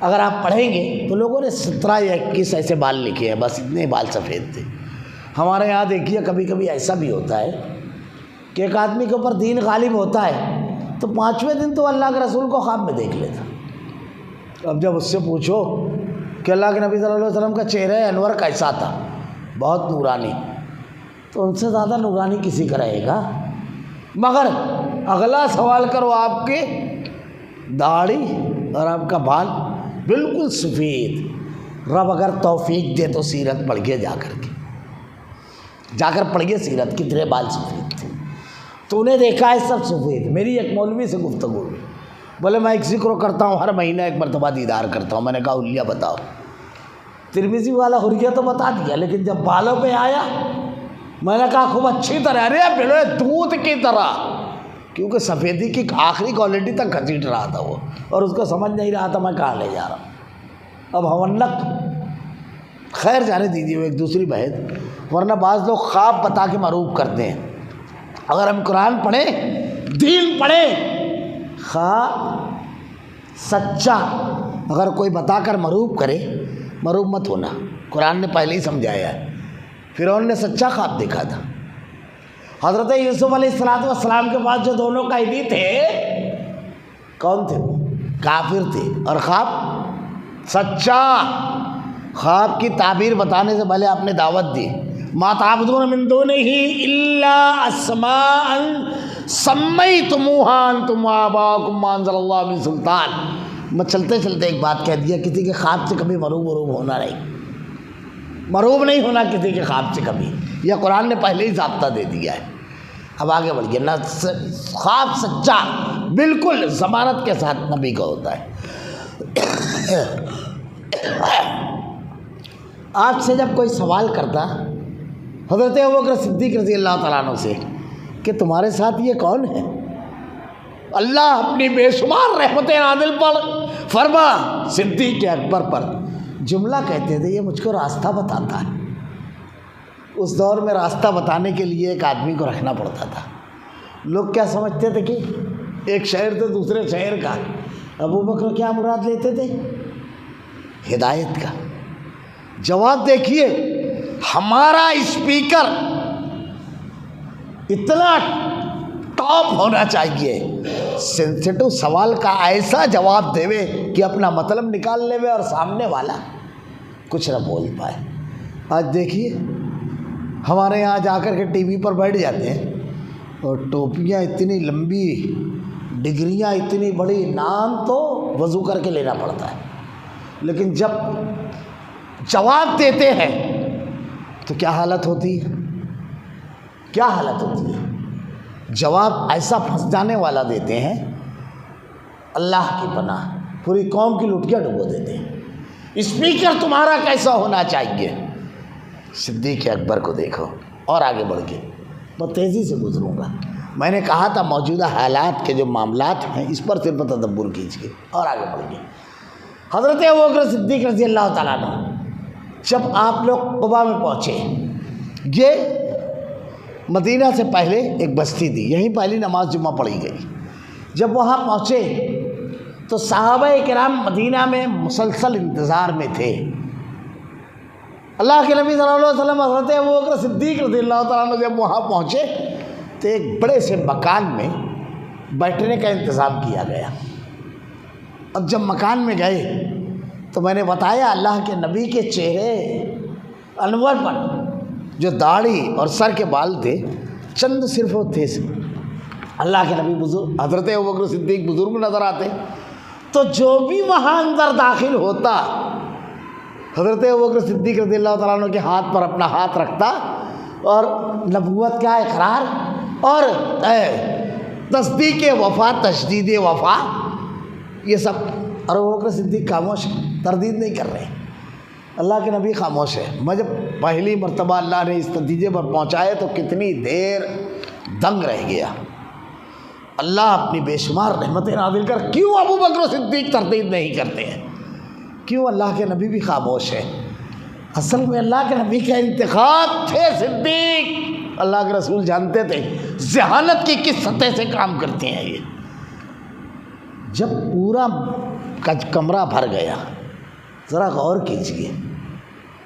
اگر آپ پڑھیں گے تو لوگوں نے 17 یا 21 ایسے بال لکھے ہیں, بس اتنے بال سفید تھے. ہمارے یہاں دیکھیے کبھی کبھی ایسا بھی ہوتا ہے کہ ایک آدمی کے اوپر دین غالب ہوتا ہے تو 5ویں دن تو اللہ کے رسول کو خواب میں دیکھ لیتا. اب جب اس سے پوچھو کہ اللہ کے نبی صلی اللہ علیہ وسلم کا چہرہ انور کیسا تھا, بہت نورانی, تو ان سے زیادہ نورانی کسی کا رہے گا. مگر اگلا سوال کرو آپ کے داڑھی اور آپ کا بال بالکل سفید. رب اگر توفیق دے تو سیرت پڑھیے جا کر پڑھیے سیرت, کتنے بال سفید تھے. تو انہیں دیکھا ہے سب سفید. میری ایک مولوی سے گفتگو ہوئی, بولے میں ایک ذکر کرتا ہوں ہر مہینہ ایک مرتبہ دیدار کرتا ہوں. میں نے کہا حلیہ بتاؤ. ترمذی والا حلیہ تو بتا دیا, لیکن جب بالوں پہ آیا میں نے کہا خوب اچھی طرح, ارے بڑے دودھ کی طرح, کیونکہ سفیدی کی آخری کوالٹی تک گھسیٹ رہا تھا وہ اور اس کو سمجھ نہیں رہا تھا میں کہاں لے جا رہا ہوں. اب ہونک خیر جانے دیجیے وہ ایک دوسری بحث, ورنہ بعض لوگ خواب بتا کے معروف کرتے ہیں. اگر ہم قرآن پڑھیں دین پڑھیں, خواب سچا اگر کوئی بتا کر معروف کرے, معروف مت ہونا. قرآن نے پہلے ہی سمجھایا ہے. فرعون نے سچا خواب دیکھا تھا. حضرت یوسف علیہ السلام کے پاس جو دونوں قیدی تھے کون تھے؟ وہ کافر تھے اور خواب سچا. خواب کی تعبیر بتانے سے پہلے آپ نے دعوت دی, ما تعبدون من دونہ الا اسماء سمیتموها انتم وآباؤکم ما انزل اللہ من سلطان. میں چلتے چلتے ایک بات کہہ دیا, کسی کے خواب سے کبھی مروب ہونا نہیں, مروب نہیں ہونا کسی کے خواب سے کبھی. یہ قرآن نے پہلے ہی ضابطہ دے دیا ہے. اب آگے بڑھ گیا. نہ خواب سچا بالکل ضمانت کے ساتھ نبی کا ہوتا ہے. آپ سے جب کوئی سوال کرتا حضرت ابوبکر صدیق رضی اللہ تعالیٰ عنہ سے کہ تمہارے ساتھ یہ کون ہے, اللہ اپنی بے شمار رحمتیں نازل پر فرما صدیق اکبر پر جملہ کہتے تھے, یہ مجھ کو راستہ بتاتا ہے. اس دور میں راستہ بتانے کے لیے ایک آدمی کو رکھنا پڑتا تھا. لوگ کیا سمجھتے تھے کہ ایک شہر سے دوسرے شہر کا. ابوبکر کیا مراد لیتے تھے؟ ہدایت کا. جواب دیکھیے, ہمارا اسپیکر اتنا ٹاپ ہونا چاہیے, سینسیٹو سوال کا ایسا جواب دے کہ اپنا مطلب نکال لے اور سامنے والا کچھ نہ بول پائے. آج دیکھیے ہمارے یہاں جا کر کے ٹی وی پر بیٹھ جاتے ہیں اور ٹوپیاں اتنی لمبی, ڈگریاں اتنی بڑی, نام تو وضو کر کے لینا پڑتا ہے, لیکن جب جواب دیتے ہیں تو کیا حالت ہوتی ہے, کیا حالت ہوتی ہے. جواب ایسا پھنس جانے والا دیتے ہیں, اللہ کی پناہ پوری قوم کی لٹکیاں ڈبو دیتے ہیں. اسپیکر تمہارا کیسا ہونا چاہیے؟ صدیق اکبر کو دیکھو. اور آگے بڑھ کے میں تیزی سے گزروں گا. میں نے کہا تھا موجودہ حالات کے جو معاملات ہیں اس پر صرف تدبر کیجیے اور آگے بڑھ کے. حضرت ابوبکر صدیق رضی اللہ تعالیٰ عنہ جب آپ لوگ قباء میں پہنچے, یہ مدینہ سے پہلے ایک بستی تھی, یہیں پہلی نماز جمعہ پڑھی گئی. جب وہاں پہنچے تو صحابہ کرام مدینہ میں مسلسل انتظار میں تھے. اللہ کے نبی صلی اللہ علیہ وسلم حضرت ابوبکر صدیق رضی اللہ تعالیٰ عنہ جب وہاں پہنچے تو ایک بڑے سے مکان میں بیٹھنے کا انتظام کیا گیا. اب جب مکان میں گئے تو میں نے بتایا اللہ کے نبی کے چہرے انور پر جو داڑھی اور سر کے بال تھے چند صرف وہ تھے اللہ کے نبی بزرگ حضرت ابوبکر صدیق بزرگ نظر آتے، تو جو بھی وہاں اندر داخل ہوتا حضرت ابوبکر صدیق رضی اللہ تعالیٰ عنہ کے ہاتھ پر اپنا ہاتھ رکھتا اور نبوت کا اقرار اور تصدیق وفا، تشدید وفا، یہ سب. اور ابوبکر صدیق خاموش، تردید نہیں کر رہے. اللہ کے نبی خاموش ہے. میں جب پہلی مرتبہ اللہ نے اس نتیجے پر پہنچائے تو کتنی دیر دنگ رہ گیا. اللہ اپنی بے شمار رحمتیں نازل کر کیوں ابوبکر صدیق تردید نہیں کرتے ہیں؟ کیوں اللہ کے نبی بھی خاموش ہے؟ اصل میں اللہ کے نبی کا انتخاب تھے صدیق. اللہ کے رسول جانتے تھے ذہانت کی کس سطح سے کام کرتے ہیں یہ. جب پورا کمرہ بھر گیا، ذرا غور کیجیے،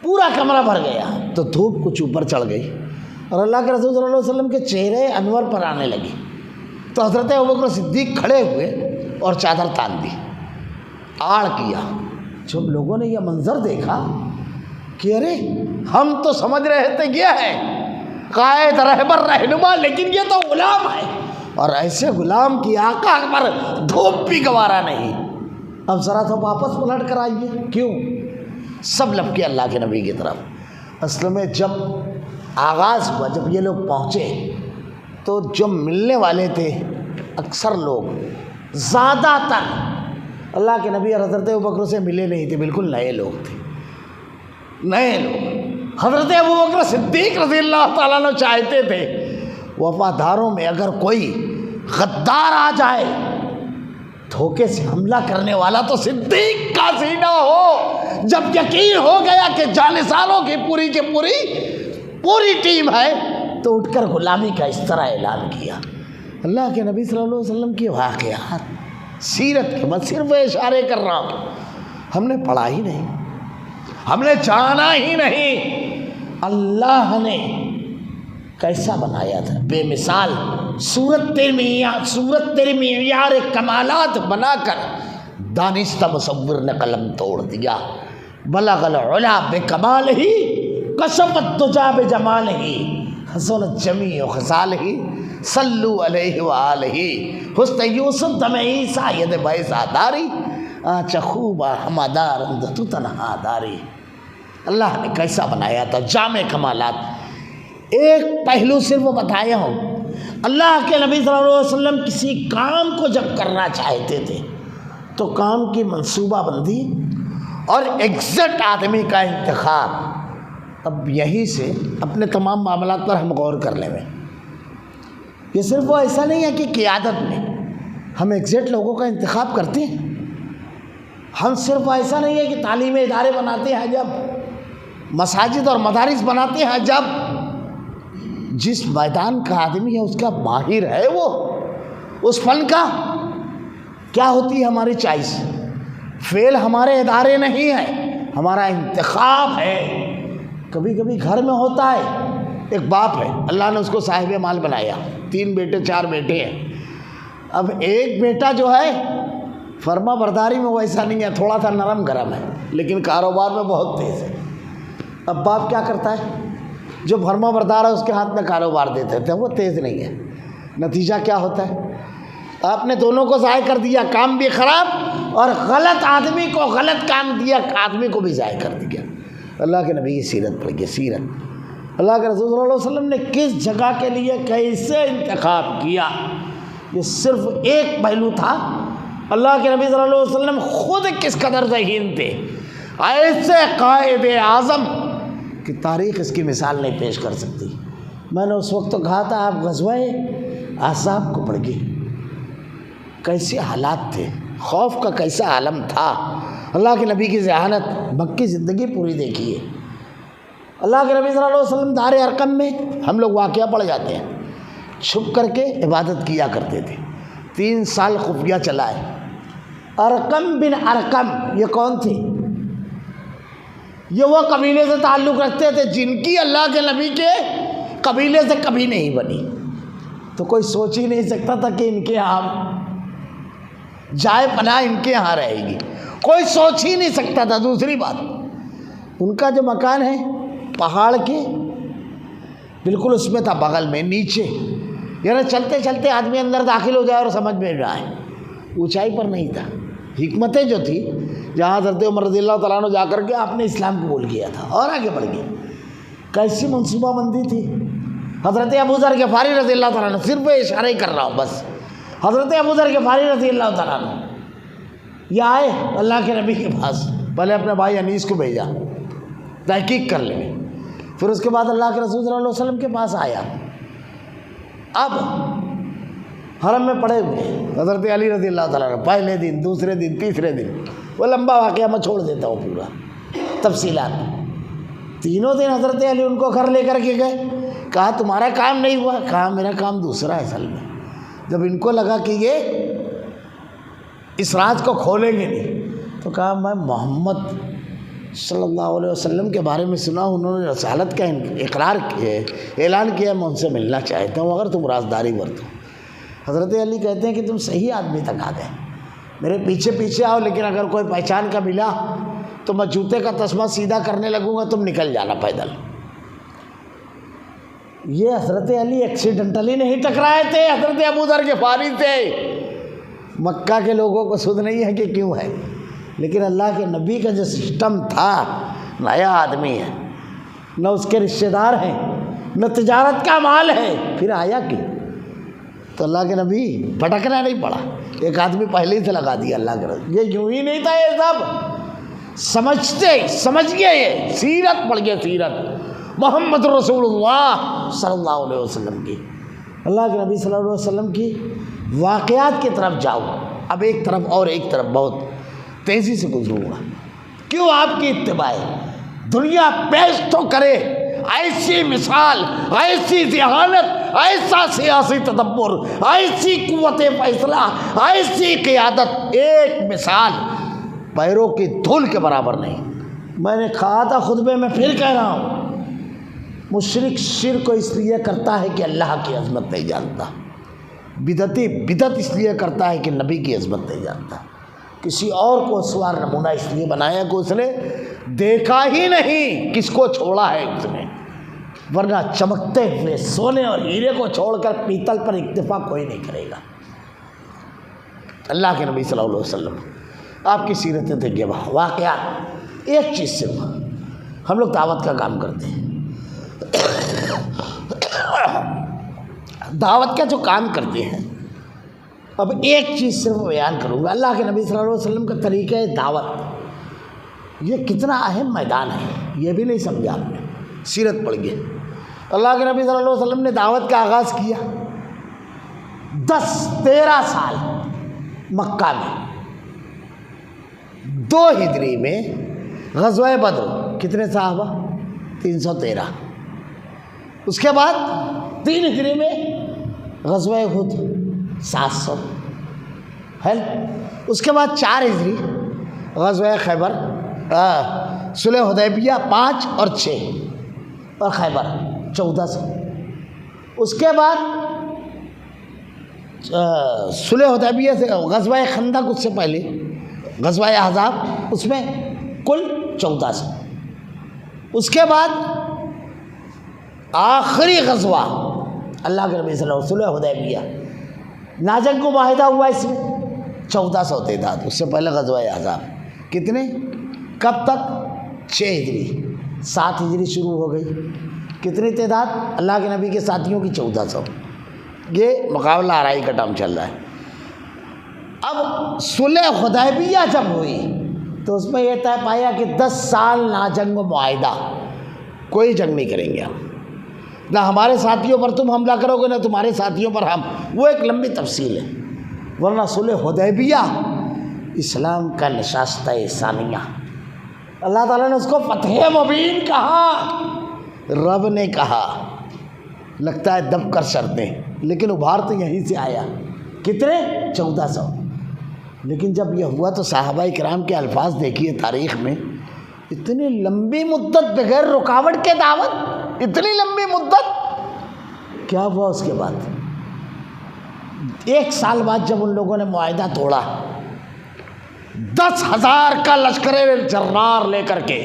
پورا کمرہ بھر گیا تو دھوپ کچھ اوپر چڑھ گئی اور اللہ کے رسول صلی اللہ علیہ وسلم کے چہرے انور پر آنے لگی. تو حضرت ابوبکر صدیق کھڑے ہوئے اور چادر تان دی، آڑ کیا. جب لوگوں نے یہ منظر دیکھا کہ ارے ہم تو سمجھ رہے تھے یہ ہے قائد، رہبر، رہنما، لیکن یہ تو غلام ہے، اور ایسے غلام کی آقا پر دھوپ بھی گوارا نہیں. اب ذرا تو واپس پلٹ کر آئیے. کیوں؟ سب لپکے اللہ کے نبی کی طرف. اصل میں جب آغاز ہوا، جب یہ لوگ پہنچے تو جو ملنے والے تھے اکثر لوگ، زیادہ تر اللہ کے نبی اور حضرت ابوبکر سے ملے نہیں تھے، بالکل نئے لوگ تھے، نئے لوگ. حضرت ابوبکر صدیق رضی اللہ تعالیٰ عنہ چاہتے تھے وفاداروں میں اگر کوئی غدار آ جائے، دھوکے سے حملہ کرنے والا، تو صدیق کا سینہ ہو. جب یقین ہو گیا کہ جانثاروں کی پوری ٹیم ہے تو اٹھ کر غلامی کا اس طرح اعلان کیا. اللہ کے نبی صلی اللہ علیہ وسلم کی واقعات، سیرت کے، میں صرف اشارے کر رہا ہوں، ہم نے پڑھا ہی نہیں، ہم نے جانا ہی نہیں. اللہ نے کیسا بنایا تھا، بے مثال صورت تیرے معیار کمالات بنا کر دانستہ مصور نے قلم توڑ دیا. بلغ العلا بکمال ہی کشفت تجا بجمال ہی حسنت جمیع خصالہ صلو علیہ وآلہ حسن یوسف دم عیسیٰ ید بیضا داری آنچ خوبہ ہمادار اندتو تنہا داری. اللہ نے کیسا بنایا تھا، جامع کمالات. ایک پہلو صرف بتایا ہوں. اللہ کے نبی صلی اللہ علیہ وسلم کسی کام کو جب کرنا چاہتے تھے تو کام کی منصوبہ بندی اور ایگزیکٹ آدمی کا انتخاب. اب یہی سے اپنے تمام معاملات پر ہم غور کر لیں. یہ صرف وہ ایسا نہیں ہے کہ قیادت میں ہم ایگزیکٹ لوگوں کا انتخاب کرتے ہیں. ہم صرف ایسا نہیں ہے کہ تعلیمی ادارے بناتے ہیں، جب مساجد اور مدارس بناتے ہیں، جب جس میدان کا آدمی ہے اس کا ماہر ہے، وہ اس فن کا کیا ہوتی ہے ہماری چوائس. فیل ہمارے ادارے نہیں ہے، ہمارا انتخاب ہے. کبھی کبھی گھر میں ہوتا ہے، ایک باپ ہے، اللہ نے اس کو صاحب مال بنایا، 3 بیٹے 4 بیٹے ہیں. اب ایک بیٹا جو ہے فرما برداری میں ویسا نہیں ہے، تھوڑا سا نرم گرم ہے، لیکن کاروبار میں بہت تیز ہے. اب باپ کیا کرتا ہے، جو فرما بردار ہے اس کے ہاتھ میں کاروبار دیتے تھے، وہ تیز نہیں ہے. نتیجہ کیا ہوتا ہے، آپ نے دونوں کو ضائع کر دیا، کام بھی خراب اور غلط آدمی کو غلط کام دیا، آدمی کو بھی ضائع کر دیا. اللہ کے نبی کی سیرت پڑھیے، سیرت. اللہ کے رسول صلی اللہ علیہ وسلم نے کس جگہ کے لیے کیسے انتخاب کیا، یہ صرف ایک پہلو تھا. اللہ کے نبی صلی اللہ علیہ وسلم خود کس قدر ذہین تھے. ایسے قائد اعظم کہ تاریخ اس کی مثال نہیں پیش کر سکتی. میں نے اس وقت تو کہا تھا آپ غزوہ احزاب کو پڑھیے، کیسے حالات تھے، خوف کا کیسا عالم تھا. اللہ کے نبی کی ذہانت، مکی زندگی پوری دیکھیے. اللہ کے نبی صلی اللہ علیہ وسلم دار ارقم میں، ہم لوگ واقعہ پڑھ جاتے ہیں، چھپ کر کے عبادت کیا کرتے تھے. 3 سال خفیہ چلائے. ارقم بن ارقم یہ کون تھے؟ یہ وہ قبیلے سے تعلق رکھتے تھے جن کی اللہ کے نبی کے قبیلے سے کبھی نہیں بنی. تو کوئی سوچ ہی نہیں سکتا تھا کہ ان کے یہاں جائے پناہ ان کے یہاں رہے گی، کوئی سوچ ہی نہیں سکتا تھا. دوسری بات، ان کا جو مکان ہے پہاڑ کے بالکل اس میں تھا، بغل میں نیچے یعنی چلتے چلتے آدمی اندر داخل ہو جائے اور سمجھ میں نہ آئے. اونچائی پر نہیں تھا. حکمتیں جو تھی جہاں حضرت عمر رضی اللہ تعالیٰ عنہ جا کر کے آپ نے اسلام قبول کیا تھا اور آگے بڑھ گئے. کیسی منصوبہ بندی تھی. حضرت ابو ذر غفاری رضی اللہ تعالیٰ عنہ، صرف اشارہ ہی کر رہا ہوں بس، حضرت ابو ذر غفاری رضی اللہ تعالیٰ عنہ یہ آئے اللہ کے نبی کے پاس. پہلے اپنے بھائی انیس کو بھیجا تحقیق کر لیں، پھر اس کے بعد اللہ کے رسول صلی اللہ علیہ وسلم کے پاس آیا. اب حرم میں پڑے ہوئے حضرت علی رضی اللہ تعالیٰ عنہ، پہلے دن، دوسرے دن، تیسرے دن، وہ لمبا واقعہ میں چھوڑ دیتا ہوں پورا تفصیلات. تینوں دن حضرت علی ان کو گھر لے کر کے گئے. کہا تمہارا کام نہیں ہوا. کہا میرا کام دوسرا ہے اصل میں. جب ان کو لگا کہ یہ اس راز کو کھولیں گے نہیں تو کہا میں محمد صلی اللہ علیہ وسلم کے بارے میں سنا، انہوں نے رسالت کا اقرار کیا، اعلان کیا، میں ان سے ملنا چاہتا ہوں اگر تم رازداری برتو. حضرت علی کہتے ہیں کہ تم صحیح آدمی تک آ گئے، میرے پیچھے پیچھے آؤ، لیکن اگر کوئی پہچان کا ملا تو میں جوتے کا تسمہ سیدھا کرنے لگوں گا، تم نکل جانا پیدل. یہ حضرت علی ایکسیڈنٹلی نہیں ٹکرائے تھے، حضرت ابو ذر غفاری تھے. مکہ کے لوگوں کو سود نہیں ہے کہ کیوں ہے، لیکن اللہ کے نبی کا جو سسٹم تھا، نیا آدمی ہے، نہ اس کے رشتہ دار ہیں، نہ تجارت کا مال ہے، پھر آیا کیوں؟ تو اللہ کے نبی بھٹکنا نہیں پڑا. ایک آدمی پہلے ہی سے لگا دیا اللہ کے رسول. یہ یوں ہی نہیں تھا، یہ سب سمجھ گئے، یہ سیرت پڑھ گئے، سیرت محمد رسول اللہ صلی اللہ علیہ وسلم کی. اللہ کے نبی صلی اللہ علیہ وسلم کی واقعات کی طرف جاؤ. اب ایک طرف اور ایک طرف بہت تیزی سے گزروں گا. کیوں آپ کی اتباع دنیا پیش تو کرے ایسی مثال، ایسی ذہانت، ایسا سیاسی تدبر، ایسی قوت فیصلہ، ایسی قیادت، ایک مثال پیروں کی دھول کے برابر نہیں. میں نے کہا تھا خطبے میں، پھر کہہ رہا ہوں، مشرک شرک کو اس لیے کرتا ہے کہ اللہ کی عظمت نہیں جانتا، بدعتی بدعت اس لیے کرتا ہے کہ نبی کی عظمت نہیں جانتا، کسی اور کو سوار نمونہ اس لیے بنایا کہ اس نے دیکھا ہی نہیں کس کو چھوڑا ہے اس نے، ورنہ چمکتے ہوئے سونے اور ہیرے کو چھوڑ کر پیتل پر اکتفا کوئی نہیں کرے گا. اللہ کے نبی صلی اللہ علیہ وسلم آپ کی سیرتیں دیکھیے، واقعات. ایک چیز سے ہم لوگ دعوت کا کام کرتے ہیں، دعوت کا جو کام کرتے ہیں. اب ایک چیز صرف بیان کروں گا، اللہ کے نبی صلی اللہ علیہ وسلم کا طریقہ دعوت یہ کتنا اہم میدان ہے، یہ بھی نہیں سمجھا آپ نے. سیرت پڑھ گئے. اللہ کے نبی صلی اللہ علیہ وسلم نے دعوت کا آغاز کیا 13 سال مکہ میں. 2 ہجری میں غزوہ بدر، کتنے صحابہ؟ 313. اس کے بعد 3 ہجری میں غزوہ احد 700 ہے. اس کے بعد 4 ہجری غزوہ خیبر، صلح حدیبیہ 5 اور 6 اور خیبر 1400. اس کے بعد صلح حدیبیہ سے غزوہ خندق، اس سے پہلے غزوہ احزاب، اس میں کل 1400. اس کے بعد آخری غزوہ اللہ کے نبی صلی اللہ علیہ وسلم صلح حدیبیہ، ناجنگ کو معاہدہ ہوا اس میں 1400 تعداد. اس سے پہلے غزوہ احزاب کتنے؟ کب تک؟ 6 ہجری. 7 ہجری شروع ہو گئی. کتنی تعداد؟ اللہ کے نبی کے ساتھیوں کی 1400. یہ مقابلہ آرائی کا ٹائم چل رہا ہے. اب صلح حدیبیہ جب ہوئی تو اس میں یہ طے پایا کہ 10 سال ناجنگ و معاہدہ، کوئی جنگ نہیں کریں گے ہم، نہ ہمارے ساتھیوں پر تم حملہ کرو گے نہ تمہارے ساتھیوں پر ہم. وہ ایک لمبی تفصیل ہے. ورنہ صلح حدیبیہ اسلام کا نشستہ ثانیہ، اللہ تعالیٰ نے اس کو فتح مبین کہا. رب نے کہا، لگتا ہے دب کر شرطیں، لیکن ابھار تو یہیں سے آیا. کتنے؟ 1400. لیکن جب یہ ہوا تو صحابہ کرام کے الفاظ دیکھیے تاریخ میں، اتنی لمبی مدت بغیر رکاوٹ کے دعوت، اتنی لمبی مدت. کیا ہوا اس کے بعد؟ 1 سال بعد جب ان لوگوں نے معاہدہ توڑا، 10,000 کا لشکر جرار لے کر کے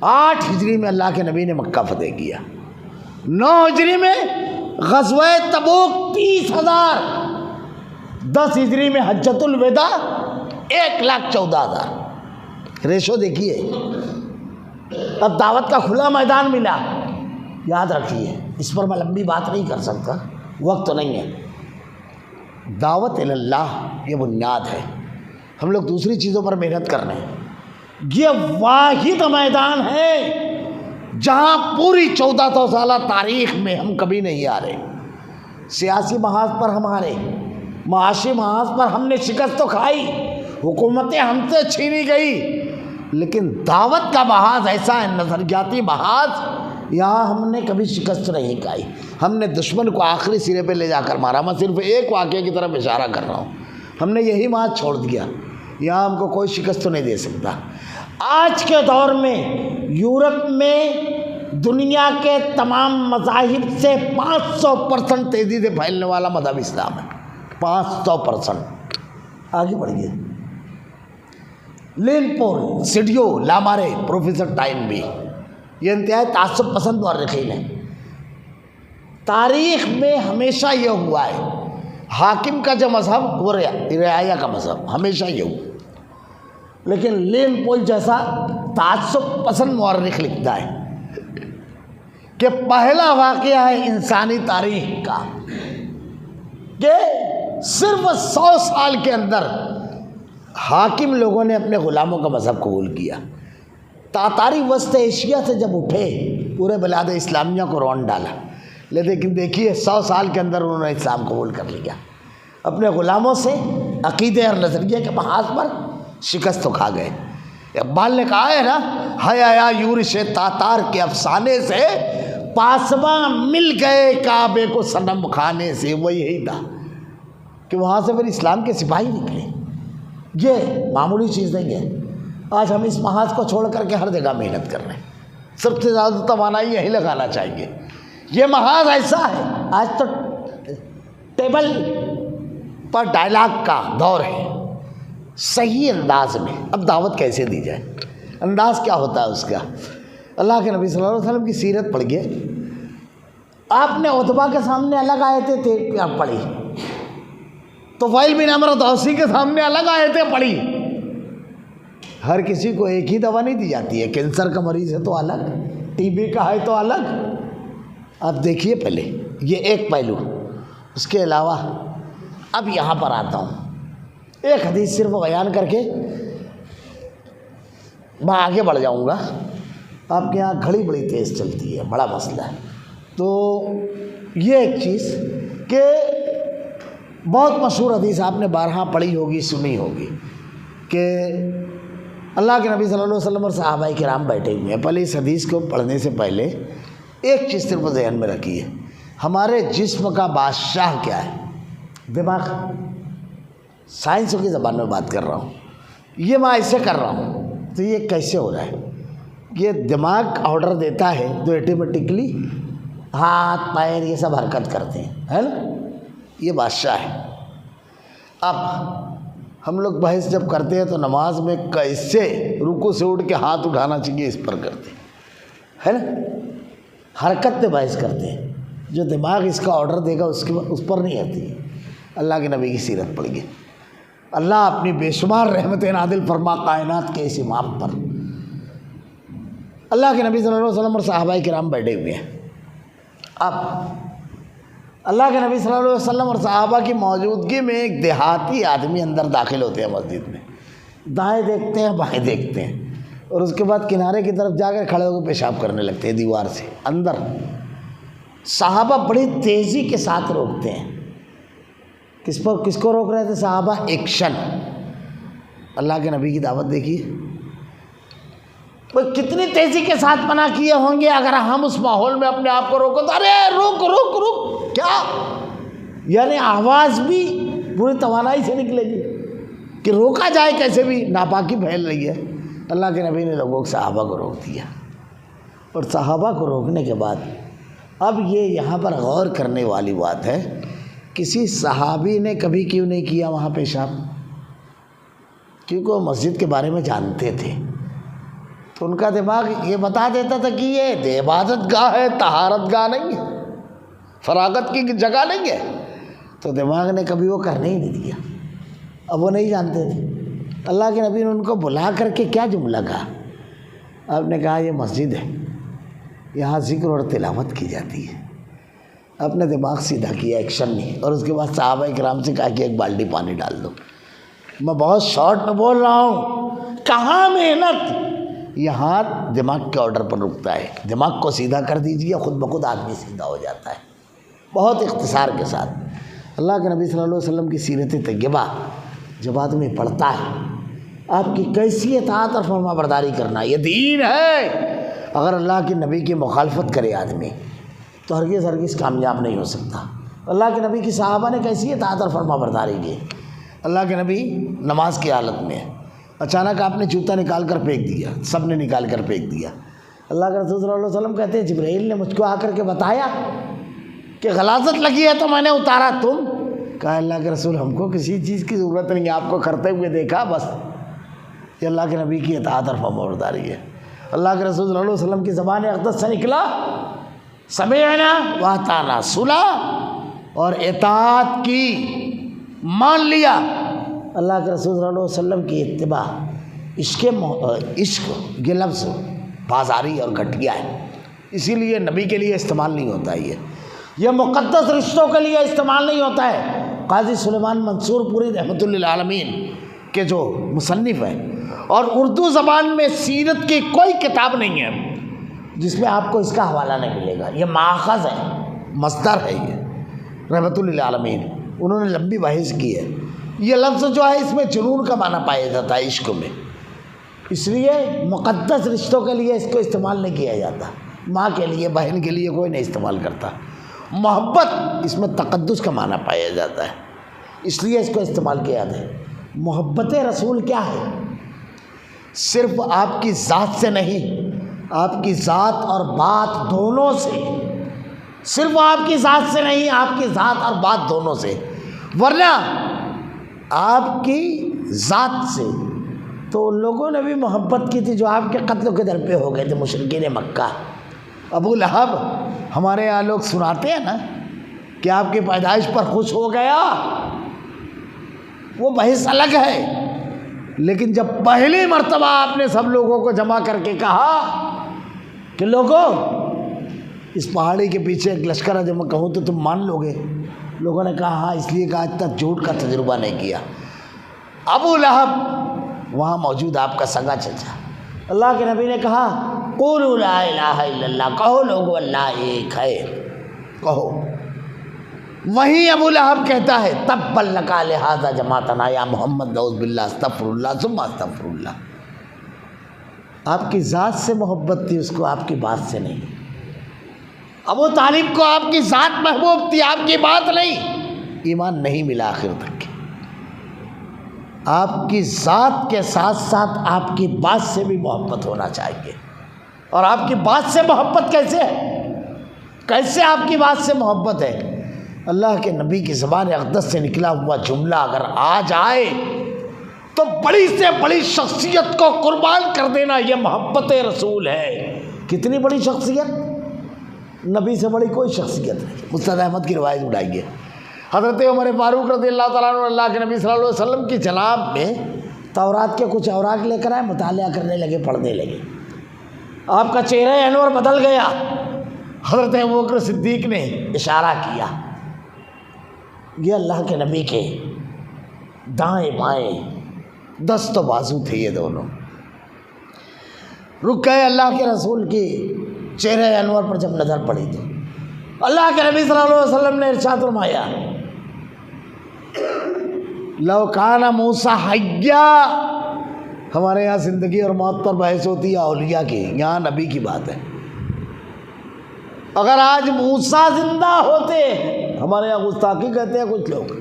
8 ہجری میں اللہ کے نبی نے مکہ فتح کیا. 9 ہجری میں غزوہ تبوک 30,000، 10 ہجری میں حجۃ الوداع 1,14,000، ریشو دیکھیے۔ اب دعوت کا کھلا میدان ملا۔ یاد رکھیے، اس پر میں لمبی بات نہیں کر سکتا، وقت تو نہیں ہے۔ دعوت اللہ یہ بنیاد ہے، ہم لوگ دوسری چیزوں پر محنت کر رہے ہیں۔ یہ واحد میدان ہے جہاں پوری 1400 سالہ تاریخ میں ہم کبھی نہیں آ رہے۔ سیاسی محاذ پر ہم ہارے، معاشی محاذ پر ہم نے شکست تو کھائی، حکومتیں ہم سے چھینی گئی، لیکن دعوت کا محاذ ایسا ہے، نظریاتی محاذ، یہاں ہم نے کبھی شکست نہیں کھائی۔ ہم نے دشمن کو آخری سرے پہ لے جا کر مارا۔ میں صرف ایک واقعے کی طرف اشارہ کر رہا ہوں، ہم نے یہی محاذ چھوڑ دیا، یہاں ہم کو کوئی شکست تو نہیں دے سکتا۔ آج کے دور میں یورپ میں دنیا کے تمام مذاہب سے 500% تیزی سے پھیلنے والا مذہب اسلام ہے، 500%۔ آگے بڑھیے۔ لین پول، سیڈیو، لامارے، پروفیسر ٹائن بھی، یہ انتہائی تعصب پسند مورخین ہیں۔ تاریخ میں ہمیشہ یہ ہوا ہے، حاکم کا جو مذہب وہ رعایا کا مذہب، ہمیشہ یہ ہوا۔ لیکن لین پول جیسا تعصب پسند مورخ لکھتا ہے کہ پہلا واقعہ ہے انسانی تاریخ کا کہ صرف 100 سال کے اندر حاکم لوگوں نے اپنے غلاموں کا مذہب قبول کیا۔ تاتاری وسط ایشیا سے جب اٹھے، پورے بلاد اسلامیہ کو رون ڈالا، لیکن دیکھیے 100 سال کے اندر انہوں نے اسلام قبول کر لیا۔ اپنے غلاموں سے عقیدے اور نظریے کے محاذ پر شکست تو کھا گئے۔ اقبال نے کہا ہے نا، آیا یورش تاتار کے افسانے سے، پاسباں مل گئے کعبے کو صنم کھانے سے۔ وہ یہی تھا کہ وہاں سے پھر اسلام کے سپاہی نکلے۔ یہ معمولی چیز نہیں ہے۔ آج ہم اس محاذ کو چھوڑ کر کے ہر جگہ محنت کر رہے ہیں، سب سے زیادہ توانائی یہی لگانا چاہیے۔ یہ محاذ ایسا ہے، آج تو ٹیبل پر ڈائلاگ کا دور ہے، صحیح انداز میں۔ اب دعوت کیسے دی جائے، انداز کیا ہوتا ہے اس کا؟ اللہ کے نبی صلی اللہ علیہ وسلم کی سیرت پڑھیے۔ آپ نے عتبہ کے سامنے الگ آیتیں تھے پڑھی، طفیل بن عمرو دوسی کے سامنے الگ آیتیں پڑھی۔ ہر کسی کو ایک ہی دوا نہیں دی جاتی ہے، کینسر کا مریض ہے تو الگ، ٹی بی کا ہے تو الگ۔ آپ دیکھیے پہلے یہ ایک پہلو۔ اس کے علاوہ اب یہاں پر آتا ہوں، ایک حدیث صرف بیان کر کے میں آگے بڑھ جاؤں گا۔ آپ کے یہاں گھڑی بڑی تیز چلتی ہے، بڑا مسئلہ ہے۔ تو یہ ایک چیز کہ بہت مشہور حدیث آپ نے بارہا پڑھی ہوگی، سنی ہوگی، کہ اللہ کے نبی صلی اللہ علیہ وسلم اور صحابہ کرام بیٹھے ہوئے ہیں۔ پہلے اس حدیث کو پڑھنے سے پہلے ایک چیز صرف ذہن میں رکھیے، ہمارے جسم کا بادشاہ کیا ہے؟ دماغ۔ سائنس کی زبان میں بات کر رہا ہوں، یہ میں ایسے کر رہا ہوں تو یہ کیسے ہو رہا ہے؟ یہ دماغ آرڈر دیتا ہے تو ایٹومیٹکلی ہاتھ پیر یہ سب حرکت کرتے ہیں، ہے نا؟ یہ بادشاہ ہے۔ اب ہم لوگ بحث جب کرتے ہیں تو نماز میں کیسے رکوع سے اٹھ کے ہاتھ اٹھانا چاہیے اس پر کرتے ہیں، ہے نا؟ حرکت پہ بحث کرتے ہیں، جو دماغ اس کا آرڈر دے گا اس پر نہیں آتی ہے۔ اللہ کے نبی کی سیرت پڑھیے۔ اللہ اپنی بے شمار رحمت نازل فرما کائنات کے اس امام پر۔ اللہ کے نبی صلی اللہ علیہ وسلم اور صحابہ کرام بیٹھے ہوئے ہیں۔ اب اللہ کے نبی صلی اللہ علیہ وسلم اور صحابہ کی موجودگی میں ایک دیہاتی آدمی اندر داخل ہوتے ہیں مسجد میں، دائیں دیکھتے ہیں بائیں دیکھتے ہیں، اور اس کے بعد کنارے کی طرف جا کر کھڑے ہو کے پیشاب کرنے لگتے ہیں دیوار سے اندر۔ صحابہ بڑی تیزی کے ساتھ روکتے ہیں۔ کس کو روک رہے تھے صحابہ؟ ایکشن۔ اللہ کے نبی کی دعوت دیکھیے، وہ کتنی تیزی کے ساتھ منع کیے ہوں گے۔ اگر ہم اس ماحول میں اپنے آپ کو روکو تو ارے رک رک رک، کیا یعنی آواز بھی پوری توانائی سے نکلے گی کہ روکا جائے کیسے بھی، ناپاکی پھیل رہی ہے۔ اللہ کے نبی نے لوگوں کو صحابہ کو روک دیا، اور صحابہ کو روکنے کے بعد اب یہ یہاں پر غور کرنے والی بات ہے، کسی صحابی نے کبھی کیوں نہیں کیا وہاں پیشاب؟ کیونکہ وہ مسجد کے بارے میں جانتے تھے، تو ان کا دماغ یہ بتا دیتا تھا کہ یہ عبادت گاہ ہے، طہارت گاہ نہیں ہے۔ فراغت کی جگہ نہیں ہے، تو دماغ نے کبھی وہ کرنے ہی نہیں دیا۔ اب وہ نہیں جانتے تھے۔ اللہ کے نبی نے ان کو بلا کر کے کیا جملہ کہا؟ آپ نے کہا یہ مسجد ہے، یہاں ذکر اور تلاوت کی جاتی ہے۔ اپنے دماغ سیدھا کیا، ایکشن نہیں، اور اس کے بعد صحابہ کرام سے کہا کہ ایک بالٹی پانی ڈال دو۔ میں بہت شارٹ میں بول رہا ہوں، کہاں محنت؟ یہاں دماغ کے آرڈر پر رکتا ہے۔ دماغ کو سیدھا کر دیجیے، خود بخود آدمی سیدھا ہو جاتا ہے، بہت اختصار کے ساتھ۔ اللہ کے نبی صلی اللہ علیہ وسلم کی سیرت طیبہ جب آدمی پڑھتا ہے، آپ کی کیسی اطاعت اور فرما برداری کرنا، یہ دین ہے۔ اگر اللہ کے نبی کی مخالفت کرے آدمی تو ہرگز کامیاب نہیں ہو سکتا۔ اللہ کے نبی کی صحابہ نے کیسی اطاعت اور فرما برداری کی۔ اللہ کے نبی نماز کی حالت میں، اچانک آپ نے جوتا نکال کر پھینک دیا، سب نے نکال کر پھینک دیا۔ اللہ کے رسول صلی اللہ علیہ وسلم کہتے ہیں جبرائیل نے مجھ کو آ کر کے بتایا کہ غلاظت لگی ہے تو میں نے اتارا، تم؟ کہا اللہ کے رسول ہم کو کسی چیز کی ضرورت نہیں، آپ کو کرتے ہوئے دیکھا بس۔ یہ اللہ کے نبی کی اطاعت اور فرما برداری ہے۔ اللہ کے رسول صلی اللہ علیہ وسلم کی زبان اقدس سے نکلا سمعنا واطعنا، سنا اور اطاعت کی، مان لیا۔ اللہ کے رسول صلی اللہ علیہ وسلم کی اتباع، عشق یہ لفظ بازاری اور گھٹیا ہے، اسی لیے نبی کے لیے استعمال نہیں ہوتا ہے، یہ مقدس رشتوں کے لیے استعمال نہیں ہوتا ہے۔ قاضی سلیمان منصور پوری رحمۃ اللہ عالمین کے جو مصنف ہیں، اور اردو زبان میں سیرت کی کوئی کتاب نہیں ہے جس میں آپ کو اس کا حوالہ نہیں ملے گا، یہ ماخذ ہے، مصدر ہے یہ، رحمۃ اللہ عالمین انہوں نے لمبی بحث کی ہے۔ یہ لفظ جو ہے اس میں جنون کا معنی پایا جاتا ہے عشق میں، اس لیے مقدس رشتوں کے لیے اس کو استعمال نہیں کیا جاتا، ماں کے لیے بہن کے لیے کوئی نہیں استعمال کرتا۔ محبت اس میں تقدس کا معنی پایا جاتا ہے، اس لیے اس کو استعمال کیا جاتا ہے۔ محبت رسول کیا ہے؟ صرف آپ کی ذات سے نہیں، آپ کی ذات اور بات دونوں سے، صرف آپ کی ذات سے نہیں، آپ کی ذات اور بات دونوں سے، ورنہ آپ کی ذات سے تو ان لوگوں نے بھی محبت کی تھی جو آپ کے قتل کے در پہ ہو گئے تھے، مشرکین مکہ۔ ابو لہب، ہمارے یہاں لوگ سناتے ہیں نا کہ آپ کی پیدائش پر خوش ہو گیا، وہ بحث الگ ہے، لیکن جب پہلی مرتبہ آپ نے سب لوگوں کو جمع کر کے کہا کہ لوگوں اس پہاڑی کے پیچھے ایک لشکر ہے، جب میں کہوں تو تم مان لو گے؟ لوگوں نے کہا ہاں، اس لیے کہا آج تک جھوٹ کا تجربہ نہیں کیا۔ ابو لہب وہاں موجود، آپ کا سگا چچا۔ اللہ کے نبی نے کہا قولوا لا الہ الا اللہ، کہو لوگو اللہ ایک ہے، کہو۔ وہیں ابو لہب کہتا ہے تبا لک لہذا جماعتنا یا محمد، نعوذ باللہ، استغفر اللہ ثم استغفر اللہ۔ آپ کی ذات سے محبت تھی، اس کو آپ کی بات سے نہیں۔ ابو طالب کو آپ کی ذات محبوب تھی، آپ کی بات نہیں، ایمان نہیں ملا آخر تک۔ آپ کی ذات کے ساتھ ساتھ آپ کی بات سے بھی محبت ہونا چاہیے۔ اور آپ کی بات سے محبت کیسے ہے؟ کیسے آپ کی بات سے محبت ہے؟ اللہ کے نبی کی زبان اقدس سے نکلا ہوا جملہ اگر آ جائے تو بڑی سے بڑی شخصیت کو قربان کر دینا، یہ محبت رسول ہے۔ کتنی بڑی شخصیت؟ نبی سے بڑی کوئی شخصیت نہیں۔ مستد احمد کی روایت اٹھائیے، حضرت عمر فاروق رضی اللہ تعالیٰ عنہ اللہ کے نبی صلی اللہ علیہ وسلم کی جناب میں تورات کے کچھ اوراق لے کر آئے، مطالعہ کرنے لگے، پڑھنے لگے۔ آپ کا چہرہ انور بدل گیا۔ حضرت ابوبکر صدیق نے اشارہ کیا، یہ اللہ کے نبی کے دائیں بائیں دست و بازو تھے، یہ دونوں رک گئے۔ اللہ کے رسول کی چہرہ انور پر جب نظر پڑی تو اللہ کے نبی صلی اللہ علیہ وسلم نے ارشاد فرمایا لو کان موسیٰ حیا۔ ہمارے یہاں زندگی اور موت پر بحث ہوتی ہے اولیاء کی، یہاں نبی کی بات ہے۔ اگر آج موسیٰ زندہ ہوتے، ہمارے یہاں گستاخی کہتے ہیں کچھ لوگ،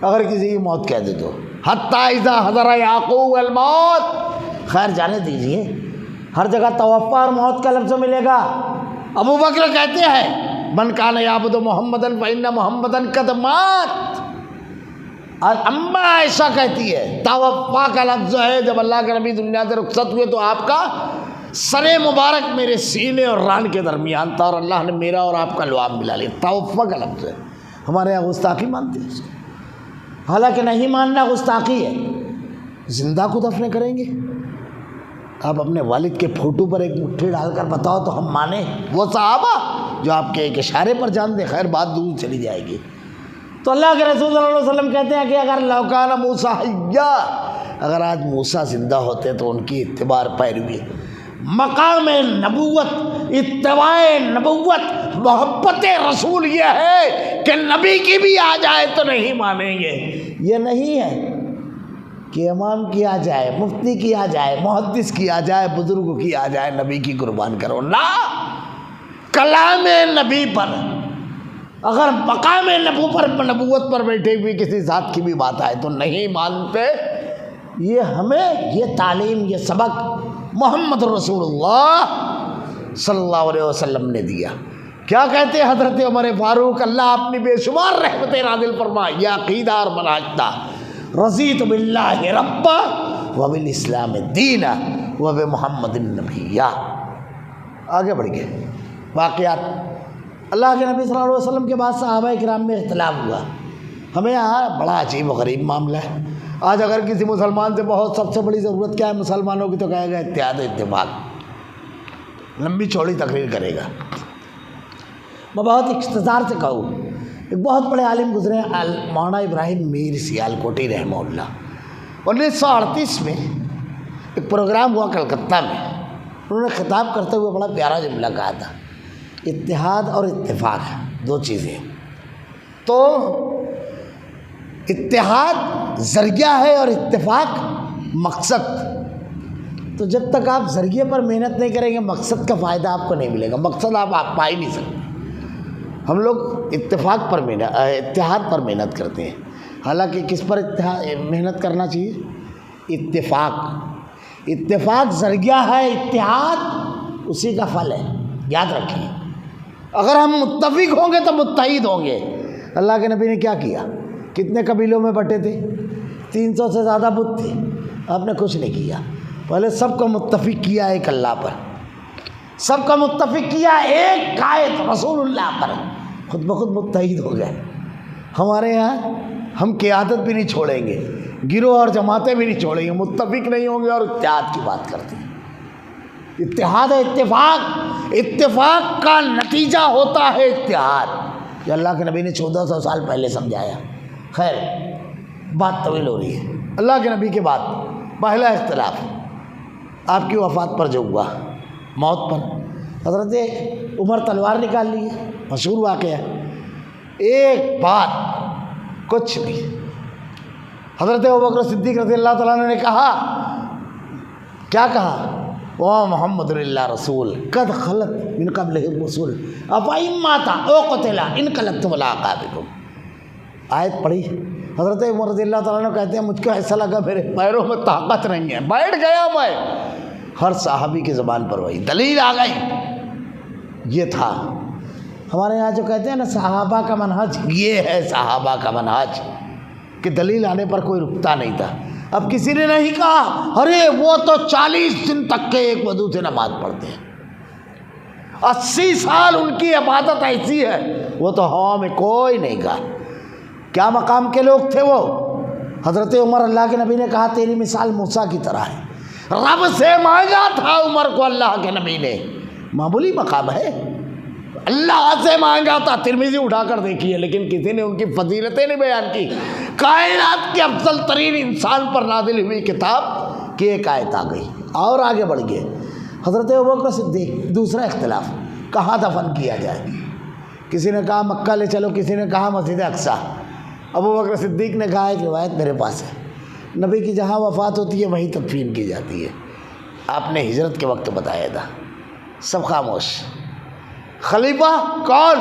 اگر کسی کی موت کہہ دے تو حتیٰ اذا حضر یعقوب الموت، خیر جانے دیجئے، ہر جگہ توفیٰ اور موت کا لفظ ملے گا۔ ابو بکر کہتے ہیں من کان یعبد محمدا فإن محمدا قد مات۔ اور اما عائشہ کہتی ہے توفیٰ کا لفظ ہے، جب اللہ کے نبی دنیا سے رخصت ہوئے تو آپ کا سر مبارک میرے سینے اور ران کے درمیان تھا، اور اللہ نے میرا اور آپ کا لعاب ملا لیا۔ توفہ کا لفظ ہے، ہمارے یہاں گستاخی مانتے ہیں اس کو، حالانکہ نہیں ماننا گستاخی ہے۔ زندہ کو دفن کریں گے؟ آپ اپنے والد کے فوٹو پر ایک مٹھی ڈال کر بتاؤ تو ہم مانیں؟ وہ صحابہ جو آپ کے ایک اشارے پر جان دے، خیر بات دور چلی جائے گی۔ تو اللہ کے رسول صلی اللہ علیہ وسلم کہتے ہیں کہ اگر لوکان موسیٰ حیا، اگر آج موسیٰ زندہ ہوتے تو ان کی اتباع پیروی، مقام نبوت، اتباع نبوت، محبت رسول یہ ہے کہ نبی کی بھی آ جائے تو نہیں مانیں گے۔ یہ نہیں ہے کہ امام کی آ جائے، مفتی کی آ جائے، محدث کی آ جائے، بزرگ کی آ جائے، نبی کی قربان کرو نا۔ کلام نبی پر، اگر مقام نبوت پر بیٹھے ہوئے کسی ذات کی بھی بات آئے تو نہیں مانتے۔ یہ ہمیں یہ تعلیم، یہ سبق محمد رسول اللہ صلی اللہ علیہ وسلم نے دیا۔ کیا کہتے ہیں حضرت عمر فاروق، اللہ اپنی بے شمار رحمتیں نازل فرمائے، یہ عقیدہ اور منہج تھا، رضیت باللہ ربا وبالاسلام دینا وبمحمد نبیا۔ آگے بڑھ گئے واقعات۔ اللہ کے نبی صلی اللہ علیہ وسلم کے بعد صحابہ کرام میں اختلاف ہوا۔ ہمیں یہاں بڑا عجیب و غریب معاملہ ہے۔ آج اگر کسی مسلمان سے بہت سب سے بڑی ضرورت کیا ہے مسلمانوں کی، تو کہے گا اتحاد و اتفاق، لمبی چوڑی تقریر کرے گا۔ میں بہت اختصار سے کہوں، ایک بہت بڑے عالم گزرے ہیں مولانا ابراہیم میر سیالکوٹی رحمہ اللہ۔ 1938 میں ایک پروگرام ہوا کلکتہ میں، انہوں نے خطاب کرتے ہوئے بڑا پیارا جملہ کہا تھا، اتحاد اور اتفاق دو چیزیں۔ تو اتحاد ذریعہ ہے اور اتفاق مقصد۔ تو جب تک آپ ذریعے پر محنت نہیں کریں گے، مقصد کا فائدہ آپ کو نہیں ملے گا، مقصد آپ پا ہی نہیں سکتے۔ ہم لوگ اتفاق پر اتحاد پر محنت کرتے ہیں، حالانکہ کس پر محنت کرنا چاہیے؟ اتفاق۔ اتفاق ذریعہ ہے، اتحاد اسی کا پھل ہے، یاد رکھیے۔ اگر ہم متفق ہوں گے تو متحد ہوں گے۔ اللہ کے نبی نے کیا کیا؟ کتنے قبیلوں میں بٹے تھے؟ 300 سے زیادہ بت تھے، آپ نے کچھ نہیں کیا، پہلے سب کو متفق کیا ایک اللہ پر، سب کو متفق کیا ایک قائد رسول اللہ پر، خود بخود متحد ہو گئے۔ ہمارے یہاں ہم قیادت بھی نہیں چھوڑیں گے، گروہ اور جماعتیں بھی نہیں چھوڑیں گے، متفق نہیں ہوں گے اور اتحاد کی بات کرتے ہیں۔ اتحاد ہے، اتفاق، اتفاق کا نتیجہ ہوتا ہے اتحاد۔ یہ اللہ کے نبی نے 1400 سال پہلے سمجھایا۔ خیر بات طویل ہو رہی ہے۔ اللہ کے نبی کے بعد پہلا اختلاف آپ کی وفات پر جو ہوا، موت پر، حضرت عمر تلوار نکال لی ہے، مشہور واقعہ ہے، ایک بات کچھ نہیں۔ حضرت ابوبکر صدیق رضی اللہ تعالیٰ عنہ نے کہا، کیا کہا؟ وہ محمد اللہ رسول قد خلت من قبلہ الرسل افئن مات او قتل انقلبتم علی اعقابکم۔ آیت پڑھی، حضرت عمر رضی اللہ تعالیٰ عنہ کہتے ہیں مجھ کو ایسا لگا میرے پیروں میں طاقت نہیں ہے، بیٹھ گیا میں۔ ہر صحابی کی زبان پر وہی دلیل آ گئی۔ یہ تھا ہمارے یہاں جو کہتے ہیں نا صحابہ کا منہج، یہ ہے صحابہ کا منہج کہ دلیل آنے پر کوئی رکتا نہیں تھا۔ اب کسی نے نہیں کہا ارے وہ تو 40 دن تک کے ایک وضو سے نماز پڑھتے ہیں، 80 سال ان کی عبادت ایسی ہے، وہ تو ہوا میں کوئی نہیں کہا۔ کیا مقام کے لوگ تھے وہ؟ حضرت عمر، اللہ کے نبی نے کہا تیری مثال موسیٰ کی طرح ہے۔ رب سے مانگا تھا عمر کو اللہ کے نبی نے، معمولی مقام ہے، اللہ سے مانگا تھا۔ ترمذی اٹھا کر دیکھیے، لیکن کسی نے ان کی فضیلتیں نہیں بیان کی۔ کائنات کے افضل ترین انسان پر نازل ہوئی کتاب کی ایک آیت آ گئی، اور آگے بڑھ گئے۔ حضرت ابوبکر صدیق، دوسرا اختلاف کہاں دفن کیا جائے؟ کسی نے کہا مکہ لے چلو، کسی نے کہا مسجد اقصیٰ۔ ابوبکر صدیق نے کہا ایک روایت میرے پاس ہے، نبی کی جہاں وفات ہوتی ہے وہیں تدفین کی جاتی ہے، آپ نے ہجرت کے وقت بتایا تھا۔ سب خاموش۔ خلیفہ کون؟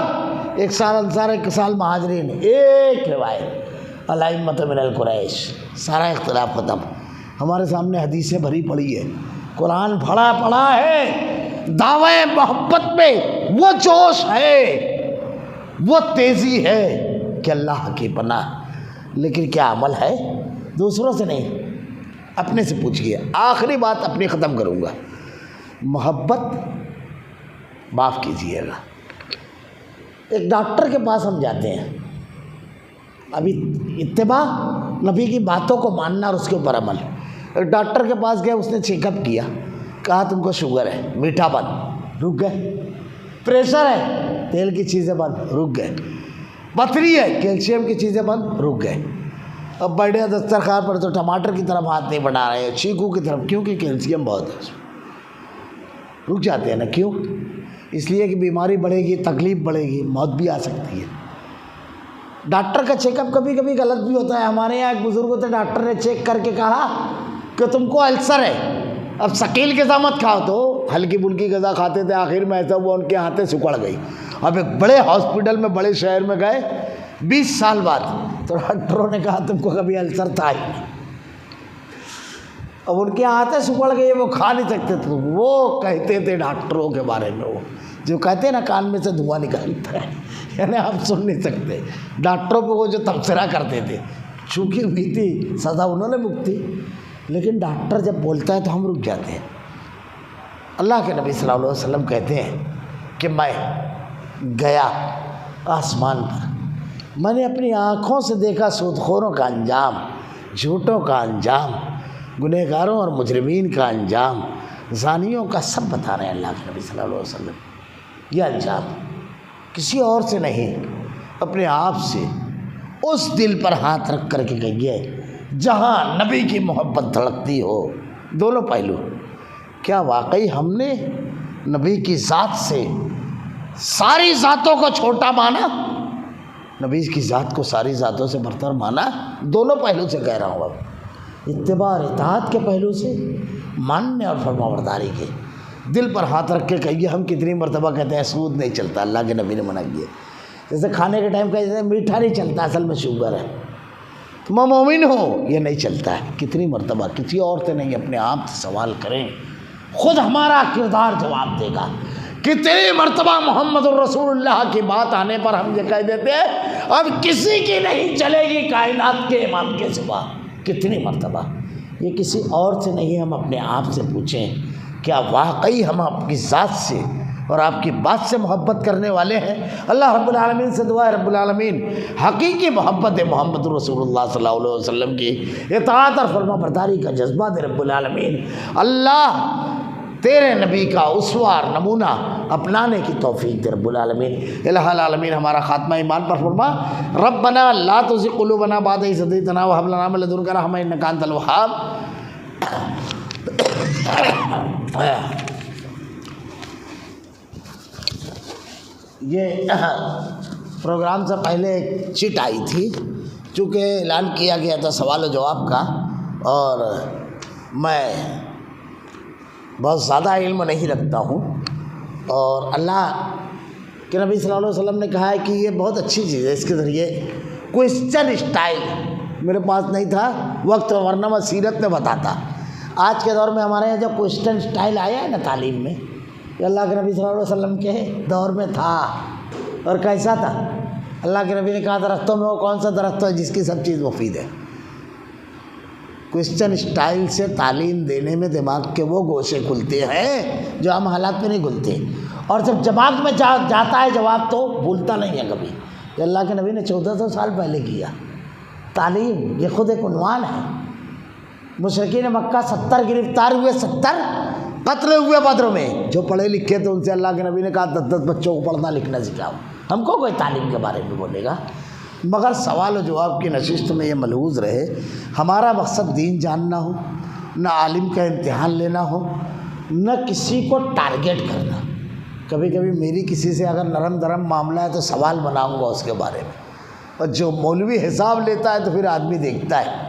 1 سال انصار، 1 سال مہاجرین، ایک روایت الائمۃ من القریش۔ سارا اختلاف ختم۔ ہمارے سامنے حدیثیں بھری پڑی ہے، قرآن پڑھا ہے۔ دعوی محبت میں وہ جوش ہے، وہ تیزی ہے کہ اللہ کی پناہ، لیکن کیا عمل ہے؟ دوسروں سے نہیں، اپنے سے پوچھئے۔ آخری بات اپنی ختم کروں گا۔ محبت معاف کیجیے گا. ایک ڈاکٹر کے پاس ہم جاتے ہیں, ابھی اتباع نبی کی باتوں کو ماننا اور اس کے اوپر عمل. ایک ڈاکٹر کے پاس گئے, اس نے چیک اپ کیا, کہا تم کو شوگر ہے, میٹھا بند, رک گئے. پریشر ہے, تیل کی چیزیں بند, رک گئے. پتھری ہے, کیلشیم کی چیزیں بند, رک گئے. اب بڑے دسترخوان پر تو ٹماٹر کی طرف ہاتھ نہیں بڑھا رہے, چیکو کی طرف, کیونکہ کیلشیم بہت ہے. رک جاتے ہیں نا, کیوں؟ اس لیے کہ بیماری بڑھے گی, تکلیف بڑھے گی, موت بھی آ سکتی ہے. ڈاکٹر کا چیک اپ کبھی کبھی غلط بھی ہوتا ہے. ہمارے یہاں ایک بزرگ ہوتے, ڈاکٹر نے چیک کر کے کہا کہ تم کو السر ہے, اب ثقیل غذا مت کھاؤ. تو ہلکی پھلکی غذا کھاتے تھے, آخر میں ایسا وہ ان کے ہاتھیں سکڑ گئی. اب ایک بڑے ہاسپٹل میں, بڑے شہر میں گئے 20 سال بعد, تو ڈاکٹروں نے کہا تم کو کبھی السر تھا ہی نہیں. اب ان کے ہاتھیں سکڑ گئی, وہ کھا نہیں سکتے تھے. وہ کہتے تھے ڈاکٹروں کے بارے میں, وہ جو کہتے ہیں نا کان میں سے دھواں نکالتا ہے, یعنی آپ سن نہیں سکتے. ڈاکٹروں پہ وہ جو تبصرہ کرتے تھے, چونکہ ہوئی تھی سزا انہوں نے بھگتی, لیکن ڈاکٹر جب بولتا ہے تو ہم رک جاتے ہیں. اللہ کے نبی صلی اللہ علیہ وسلم کہتے ہیں کہ میں گیا آسمان پر, میں نے اپنی آنکھوں سے دیکھا سود خوروں کا انجام, جھوٹوں کا انجام, گنہگاروں اور مجرمین کا انجام, زانیوں کا, سب بتا رہے ہیں اللہ کے نبی صلی اللہ علیہ وسلم. یہ انجام کسی اور سے نہیں, اپنے آپ سے. اس دل پر ہاتھ رکھ کر کے کہیے جہاں نبی کی محبت دھڑکتی ہو. دونوں پہلو, کیا واقعی ہم نے نبی کی ذات سے ساری ذاتوں کو چھوٹا مانا, نبی کی ذات کو ساری ذاتوں سے برتر مانا؟ دونوں پہلو سے کہہ رہا ہوں. اب اتباع اور اطاعت کے پہلو سے, ماننے اور فرمانبرداری کے. دل پر ہاتھ رکھ کے کہیے, ہم کتنی مرتبہ کہتے ہیں سود نہیں چلتا, اللہ کے نبی نے منع کیا. جیسے کھانے کے ٹائم کہتے ہیں میٹھا نہیں چلتا, اصل میں شوگر ہے, تم مومن ہو, یہ نہیں چلتا ہے. کتنی مرتبہ, کسی اور سے نہیں, اپنے آپ سے سوال کریں, خود ہمارا کردار جواب دے گا. کتنی مرتبہ محمد الرسول اللہ کی بات آنے پر ہم یہ کہہ دیتے ہیں اب کسی کی نہیں چلے گی کائنات کے امام کے سوا. کتنی مرتبہ, یہ کسی اور سے نہیں, ہم اپنے آپ سے پوچھیں کیا واقعی ہم آپ کی ذات سے اور آپ کی بات سے محبت کرنے والے ہیں؟ اللہ رب العالمین سے دعا ہے رب العالمین حقیقی محبت محمد رسول اللہ صلی اللہ علیہ وسلم کی اطاعت اور فرما برداری کا جذبہ دے رب العالمین. اللہ تیرے نبی کا اسوہ اور نمونہ اپنانے کی توفیق دے رب العالمین. الہ العالمین ہمارا خاتمہ ایمان پر فرما. ربنا لا تزغ قلوبنا بعد إذ هديتنا وهب لنا من لدنك رحمة إنك أنت الوهاب. یہ پروگرام سے پہلے ایک چٹ آئی تھی, چونکہ اعلان کیا گیا تھا سوال و جواب کا, اور میں بہت زیادہ علم نہیں رکھتا ہوں, اور اللہ کہ نبی صلی اللہ علیہ وسلم نے کہا ہے کہ یہ بہت اچھی چیز ہے. اس کے ذریعے کوئسچن اسٹائل میرے پاس نہیں تھا وقت, ورنہ میں سیرت میں بتاتا. آج کے دور میں ہمارے یہاں جو کوئسچن اسٹائل آیا ہے نا تعلیم میں, یہ اللہ کے نبی صلی اللہ علیہ وسلم کے دور میں تھا. اور کیسا تھا؟ اللہ کے نبی نے کہا درختوں میں وہ کون سا درخت ہے جس کی سب چیز مفید ہے. کوئسچن اسٹائل سے تعلیم دینے میں دماغ کے وہ گوشے کھلتے ہیں جو ہم حالات میں نہیں کھلتے, اور جب دماغ میں جاتا ہے جواب تو بھولتا نہیں ہے کبھی. یہ اللہ کے نبی نے 1400 سال پہلے کیا. تعلیم یہ خود ایک عنوان ہے. مشرکین مکہ 70 گرفتار ہوئے, 70 قتل ہوئے بدر میں. جو پڑھے لکھے تھے ان سے اللہ کے نبی نے کہا 10 بچوں کو پڑھنا لکھنا سکھاؤ. ہم کو کوئی تعلیم کے بارے میں بولے گا؟ مگر سوال و جواب کی نشست میں یہ ملحوظ رہے, ہمارا مقصد دین جاننا ہو, نہ عالم کا امتحان لینا ہو, نہ کسی کو ٹارگیٹ کرنا. کبھی کبھی میری کسی سے اگر نرم درم معاملہ ہے تو سوال بناؤں گا اس کے بارے میں, اور جو مولوی حساب لیتا ہے تو پھر آدمی دیکھتا ہے.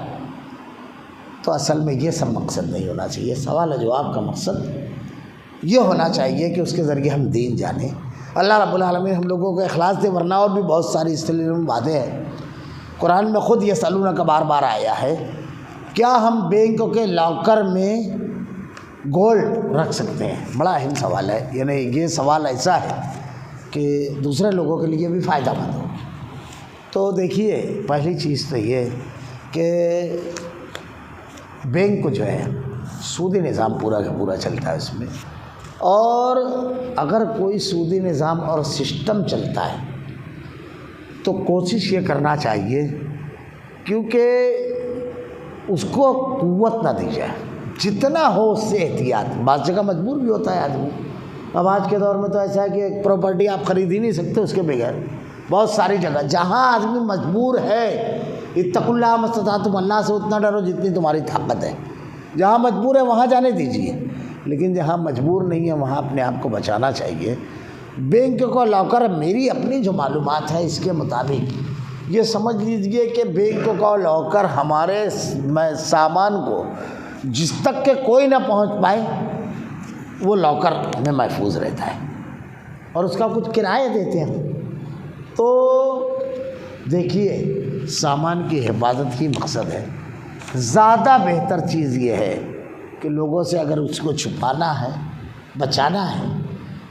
تو اصل میں یہ سب مقصد نہیں ہونا چاہیے. سوال و جواب کا مقصد یہ ہونا چاہیے کہ اس کے ذریعے ہم دین جانیں. اللہ رب العالمین ہم لوگوں کو اخلاص دے, ورنہ اور بھی بہت ساری اس لیے وعدے ہیں. قرآن میں خود یہ سلونہ کا بار بار آیا ہے, کیا ہم بینک کے لاکر میں گولڈ رکھ سکتے ہیں؟ بڑا اہم سوال ہے. یعنی یہ سوال ایسا ہے کہ دوسرے لوگوں کے لیے بھی فائدہ مند ہو. تو دیکھیے, پہلی چیز تو یہ کہ بینک کو جو ہے سودی نظام پورا کا پورا چلتا ہے. اس میں اور اگر کوئی سودی نظام اور سسٹم چلتا ہے تو کوشش یہ کرنا چاہیے کیونکہ اس کو قوت نہ دی جائے، جتنا ہو اس سے احتیاط۔ بعض جگہ مجبور بھی ہوتا ہے آدمی، اب آج کے دور میں تو ایسا ہے کہ ایک پراپرٹی آپ خرید ہی نہیں سکتے اس کے بغیر، بہت ساری جگہ جہاں آدمی مجبور ہے، اتقوا اللہ ما استطعتم، اللہ سے اتنا ڈرو جتنی تمہاری طاقت ہے، جہاں مجبور ہے وہاں جانے دیجیے، لیکن جہاں مجبور نہیں ہے وہاں اپنے آپ کو بچانا چاہیے۔ بینک کو لاکر، میری اپنی جو معلومات ہے اس کے مطابق یہ سمجھ لیجئے کہ بینک کا لاکر ہمارے سامان کو جس تک کہ کوئی نہ پہنچ پائے وہ لاکر میں محفوظ رہتا ہے، اور اس کا کچھ کرایہ دیتے ہیں۔ تو دیکھیے سامان کی حفاظت ہی مقصد ہے۔ زیادہ بہتر چیز یہ ہے کہ لوگوں سے اگر اس کو چھپانا ہے، بچانا ہے،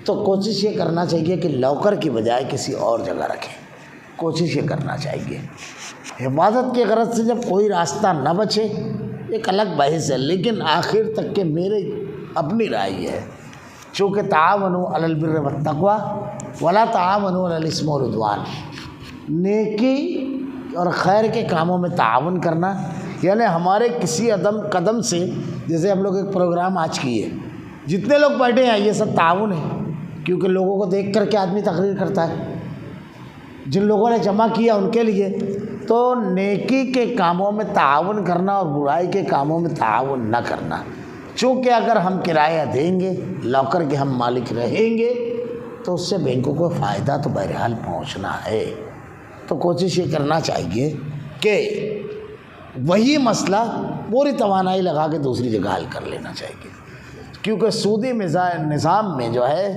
تو کوشش یہ کرنا چاہیے کہ لاکر کی بجائے کسی اور جگہ رکھیں، کوشش یہ کرنا چاہیے۔ حفاظت کی غرض سے جب کوئی راستہ نہ بچے ایک الگ بحث ہے، لیکن آخر تک کہ میرے اپنی رائے یہ ہے، چونکہ تعاونوا علی البر والتقوی ولا تعاونوا علی الاثم والعدوان، نیکی اور خیر کے کاموں میں تعاون کرنا، یعنی ہمارے کسی قدم سے، جیسے ہم لوگ ایک پروگرام آج کیے، جتنے لوگ بیٹھے ہیں یہ سب تعاون ہے، کیونکہ لوگوں کو دیکھ کر کے آدمی تقریر کرتا ہے، جن لوگوں نے جمع کیا ان کے لیے۔ تو نیکی کے کاموں میں تعاون کرنا اور برائی کے کاموں میں تعاون نہ کرنا، چونکہ اگر ہم کرایہ دیں گے، لاکر کے ہم مالک رہیں گے، تو اس سے بینکوں کو فائدہ تو بہرحال پہنچنا ہے۔ تو کوشش یہ کرنا چاہیے کہ وہی مسئلہ پوری توانائی لگا کے دوسری جگہ حل کر لینا چاہیے، کیونکہ سودی نظام میں جو ہے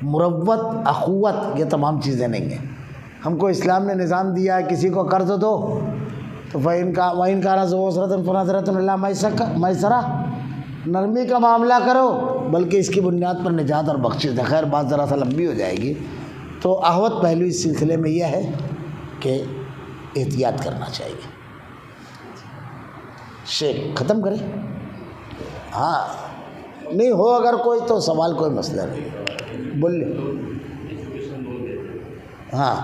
مروت، اخوت، یہ تمام چیزیں نہیں ہیں۔ ہم کو اسلام نے نظام دیا ہے کسی کو قرض دو تو وَإِنْ كَانَ ذُو عُسْرَةٍ فَنَظِرَةٌ إِلَىٰ مَيْسَرَةٍ، نرمی کا معاملہ کرو، بلکہ اس کی بنیاد پر نجات اور بخشش ہے۔ خیر بات ذرا سا لمبی ہو جائے گی، تو احوط پہلو اس سلسلے میں یہ ہے کہ احتیاط کرنا چاہیے۔ شیخ ختم کریں؟ ہاں نہیں ہو اگر کوئی تو سوال، کوئی مسئلہ نہیں، بول لیں۔ ہاں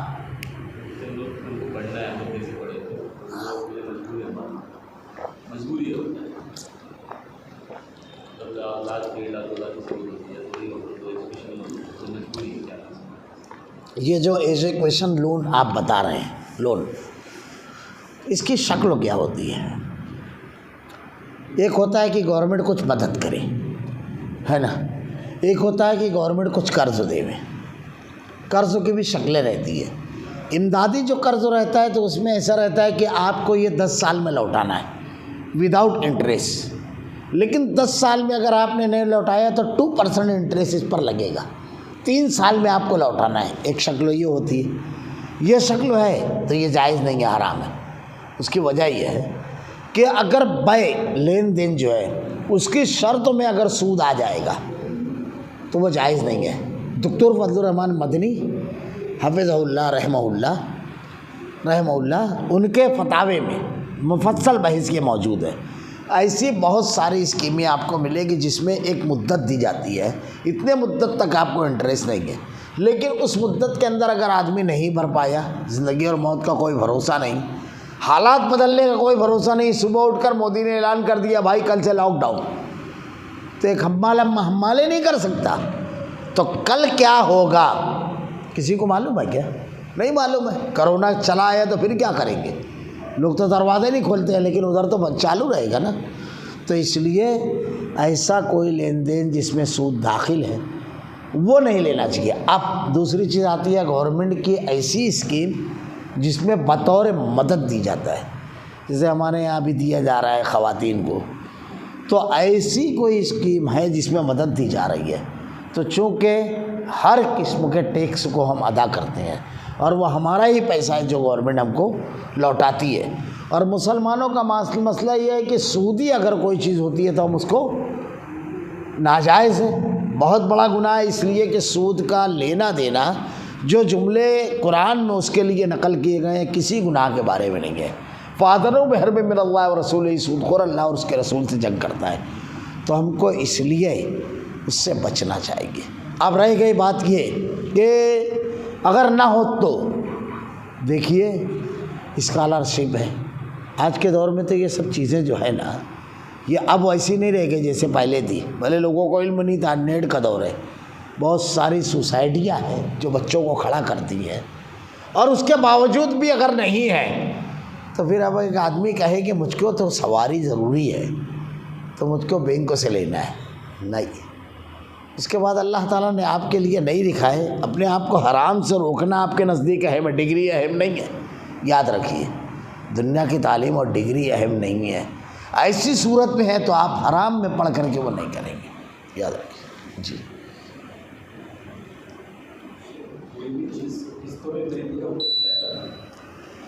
یہ جو ایجوکیشن لون آپ بتا رہے ہیں، لون، اس کی شکل کیا ہوتی ہے؟ ایک ہوتا ہے کہ گورنمنٹ کچھ مدد کرے، ہے نا، ایک ہوتا ہے کہ گورنمنٹ کچھ قرض دے۔ قرض کی بھی شکلیں رہتی ہے۔ امدادی جو قرض رہتا ہے تو اس میں ایسا رہتا ہے کہ آپ کو یہ 10 سال میں لوٹانا ہے وداؤٹ انٹریسٹ، لیکن 10 سال میں اگر آپ نے نہیں لوٹایا تو 2% انٹریسٹ اس پر لگے گا، 3 سال میں آپ کو لوٹانا ہے۔ ایک شکل یہ ہوتی ہے، یہ شکل ہے تو یہ جائز نہیں ہے، حرام ہے۔ اس کی وجہ یہ ہے کہ اگر بے لین دین جو ہے اس کی شرط میں اگر سود آ جائے گا تو وہ جائز نہیں ہے۔ دکتور فضل الرحمن مدنی حفظہ اللہ رحمہ اللہ ان کے فتاوے میں مفصل بحث یہ موجود ہے۔ ایسی بہت ساری اسکیمیں آپ کو ملے گی جس میں ایک مدت دی جاتی ہے، اتنے مدت تک آپ کو انٹریسٹ نہیں ہے، لیکن اس مدت کے اندر اگر آدمی نہیں بھر پایا، زندگی اور موت کا کوئی بھروسہ نہیں، حالات بدلنے کا کوئی بھروسہ نہیں، صبح اٹھ کر مودی نے اعلان کر دیا بھائی کل سے لاک ڈاؤن، تو ایک ہمالے نہیں کر سکتا، تو کل کیا ہوگا کسی کو معلوم ہے کیا؟ نہیں معلوم ہے۔ کرونا چلا ہے تو پھر کیا کریں گے؟ لوگ تو دروازے نہیں کھولتے ہیں، لیکن ادھر تو چالو رہے گا نا۔ تو اس لیے ایسا کوئی لین دین جس میں سود داخل ہے وہ نہیں لینا چاہیے۔ اب دوسری چیز آتی ہے گورنمنٹ کی ایسی اسکیم جس میں بطور مدد دی جاتا ہے، جیسے ہمارے یہاں بھی دیا جا رہا ہے خواتین کو، تو ایسی کوئی اسکیم ہے جس میں مدد دی جا رہی ہے، تو چونکہ ہر قسم کے ٹیکس کو ہم ادا کرتے ہیں اور وہ ہمارا ہی پیسہ ہے جو گورنمنٹ ہم کو لوٹاتی ہے، اور مسلمانوں کا مسئلہ یہ ہے کہ سودی اگر کوئی چیز ہوتی ہے تو ہم اس کو ناجائز ہے، بہت بڑا گناہ ہے، اس لیے کہ سود کا لینا دینا جو جملے قرآن میں اس کے لیے نقل کیے گئے ہیں کسی گناہ کے بارے میں نہیں ہے۔ فَأَذَنُوا بِحَرْبٍ مِّنَ اللَّهِ وَرَسُولِهِ، سود خور اللہ اور اس کے رسول سے جنگ کرتا ہے۔ تو ہم کو اس لیے اس سے بچنا چاہیے۔ اب رہ گئی بات یہ کہ اگر نہ ہو تو دیکھیے اسکالرشپ ہے، آج کے دور میں تو یہ سب چیزیں جو ہے نا یہ اب ویسی نہیں رہ گئی جیسے پہلے تھی۔ پہلے لوگوں کو علم نہیں تھا، نیٹ کا دور ہے، بہت ساری سوسائٹیاں ہیں جو بچوں کو کھڑا کرتی ہیں، اور اس کے باوجود بھی اگر نہیں ہے تو پھر اب ایک آدمی کہے کہ مجھ کو تو سواری ضروری ہے تو مجھ کو بینکوں سے لینا ہے، نہیں۔ اس کے بعد اللہ تعالیٰ نے آپ کے لیے نہیں لکھا ہے، اپنے آپ کو حرام سے روکنا آپ کے نزدیک اہم ہے، ڈگری اہم نہیں ہے۔ یاد رکھیے دنیا کی تعلیم اور ڈگری اہم نہیں ہے، ایسی صورت میں ہے تو آپ حرام میں پڑھ کر کے وہ نہیں کریں گے، یاد رکھیے جی۔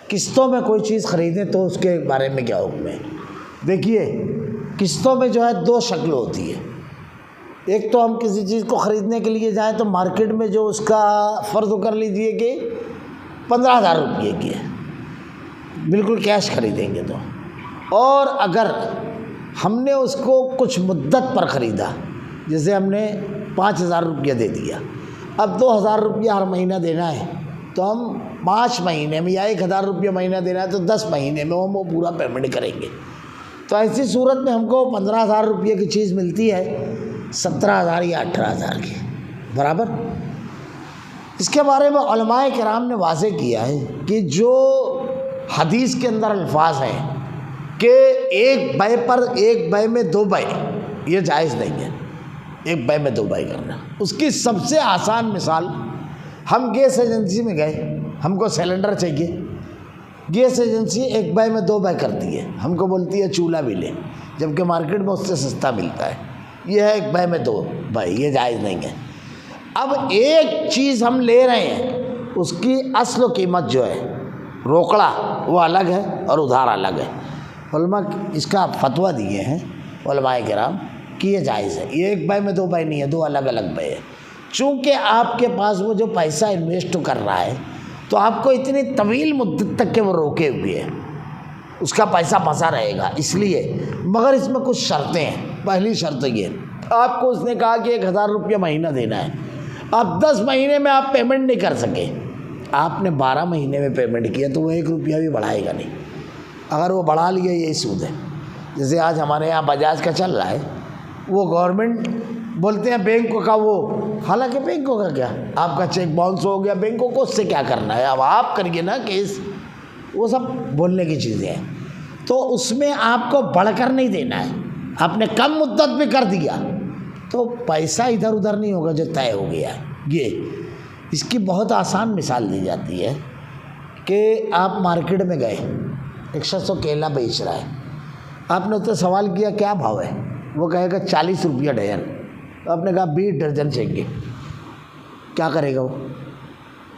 قسطوں میں کوئی چیز خریدیں تو اس کے بارے میں کیا حکم ہے؟ دیکھیے قسطوں میں جو ہے دو شکل ہوتی ہے، ایک تو ہم کسی چیز کو خریدنے کے لیے جائیں تو مارکیٹ میں جو اس کا فرض کر لیجئے کہ 15,000 روپئے کی ہے، بالکل کیش خریدیں گے تو، اور اگر ہم نے اس کو کچھ مدت پر خریدا، جیسے ہم نے 5,000 روپیہ دے دیا، اب 2,000 روپیہ ہر مہینہ دینا ہے تو ہم 5 مہینے میں، یا 1,000 روپیہ مہینہ دینا ہے تو 10 مہینے میں ہم وہ پورا پیمنٹ کریں گے، تو ایسی صورت میں ہم کو 15,000 روپیہ کی چیز ملتی ہے 17,000 یا 18,000 کی برابر۔ اس کے بارے میں علماء کرام نے واضح کیا ہے کہ جو حدیث کے اندر الفاظ ہیں کہ ایک بے پر ایک بے میں 2 بے، یہ جائز نہیں ہے، ایک بے میں 2 بے کرنا۔ اس کی سب سے آسان مثال، ہم گیس ایجنسی میں گئے، ہم کو سلنڈر چاہیے، گیس ایجنسی ایک بے میں 2 بے کرتی ہے، ہم کو بولتی ہے چولہا بھی لے، جبکہ مارکیٹ میں اس سے سستا ملتا ہے، یہ ہے ایک بے میں 2 بے، یہ جائز نہیں ہے۔ اب ایک چیز ہم لے رہے ہیں، اس کی اصل و قیمت جو ہے روکڑا وہ الگ ہے اور ادھار الگ ہے، علماء اس کا فتویٰ دیے ہیں علماء کرام کہ یہ جائز ہے، یہ ایک بے میں 2 بے نہیں ہے، 2 الگ الگ بے ہے۔ چونکہ آپ کے پاس وہ جو پیسہ انویسٹ کر رہا ہے تو آپ کو اتنی طویل مدت تک کہ وہ روکے ہوئے ہے، اس کا پیسہ پھنسا رہے گا، اس لیے، مگر اس میں کچھ شرطیں ہیں۔ پہلی شرط یہ، آپ کو اس نے کہا کہ 1,000 روپیہ مہینہ دینا ہے، اب 10 مہینے میں آپ پیمنٹ نہیں کر سکے، آپ نے 12 مہینے میں پیمنٹ کیا تو وہ 1 روپیہ بھی بڑھائے گا نہیں، اگر وہ بڑھا لیا یہی سود ہے۔ جیسے آج ہمارے یہاں بجاج کا چل رہا ہے، وہ گورنمنٹ بولتے ہیں بینکوں کا وہ، حالانکہ بینکوں کا کیا، آپ کا چیک باؤنس ہو گیا، بینکوں کو اس سے کیا کرنا ہے، اب آپ کریے نا کیس، وہ سب بولنے کی چیزیں ہیں۔ تو اس میں آپ کو بڑھ کر نہیں دینا ہے، آپ نے کم مدت میں کر دیا تو پیسہ ادھر ادھر نہیں ہوگا جو طے ہو گیا ہے۔ یہ اس کی بہت آسان مثال دی جاتی ہے کہ آپ مارکیٹ میں گئے، ایک شخص کو کیلا بیچ رہا ہے، آپ نے اس سے سوال کیا کیا بھاؤ ہے، وہ کہے گا 40 روپیہ درجن، تو آپ نے کہا 20 درجن چاہیے، کیا کرے گا وہ؟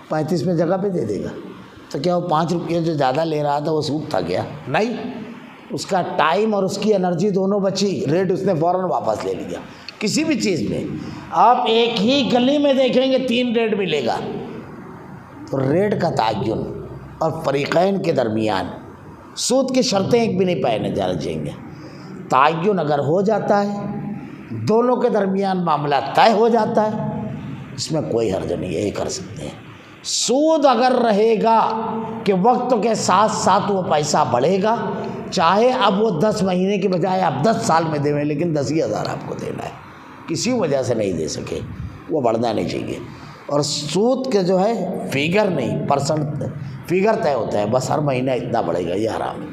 35 میں جگہ پہ دے دے گا، تو کیا وہ 5 روپیہ جو زیادہ لے رہا تھا وہ سود تھا کیا؟ نہیں، اس کا ٹائم اور اس کی انرجی دونوں بچی، ریٹ اس نے فوراً واپس لے لیا۔ کسی بھی چیز میں آپ ایک ہی گلی میں دیکھیں گے 3 ریٹ ملے گا، تو ریٹ کا تعین اور فریقین کے درمیان سود کی شرطیں ایک بھی نہیں پائے جانا چاہیے، تعین اگر ہو جاتا ہے، دونوں کے درمیان معاملہ طے ہو جاتا ہے، اس میں کوئی حرج نہیں ہے، یہ کر سکتے ہیں۔ سود اگر رہے گا کہ وقت کے ساتھ ساتھ وہ پیسہ بڑھے گا، چاہے اب وہ 10 مہینے کی بجائے آپ 10 سال میں دیں، لیکن 10,000 آپ کو دینا ہے، کسی وجہ سے نہیں دے سکے، وہ بڑھنا نہیں چاہیے۔ اور سود کے جو ہے فیگر نہیں، پرسنٹ فیگر طے ہوتا ہے، بس ہر مہینہ اتنا بڑھے گا، یہ حرام ہے۔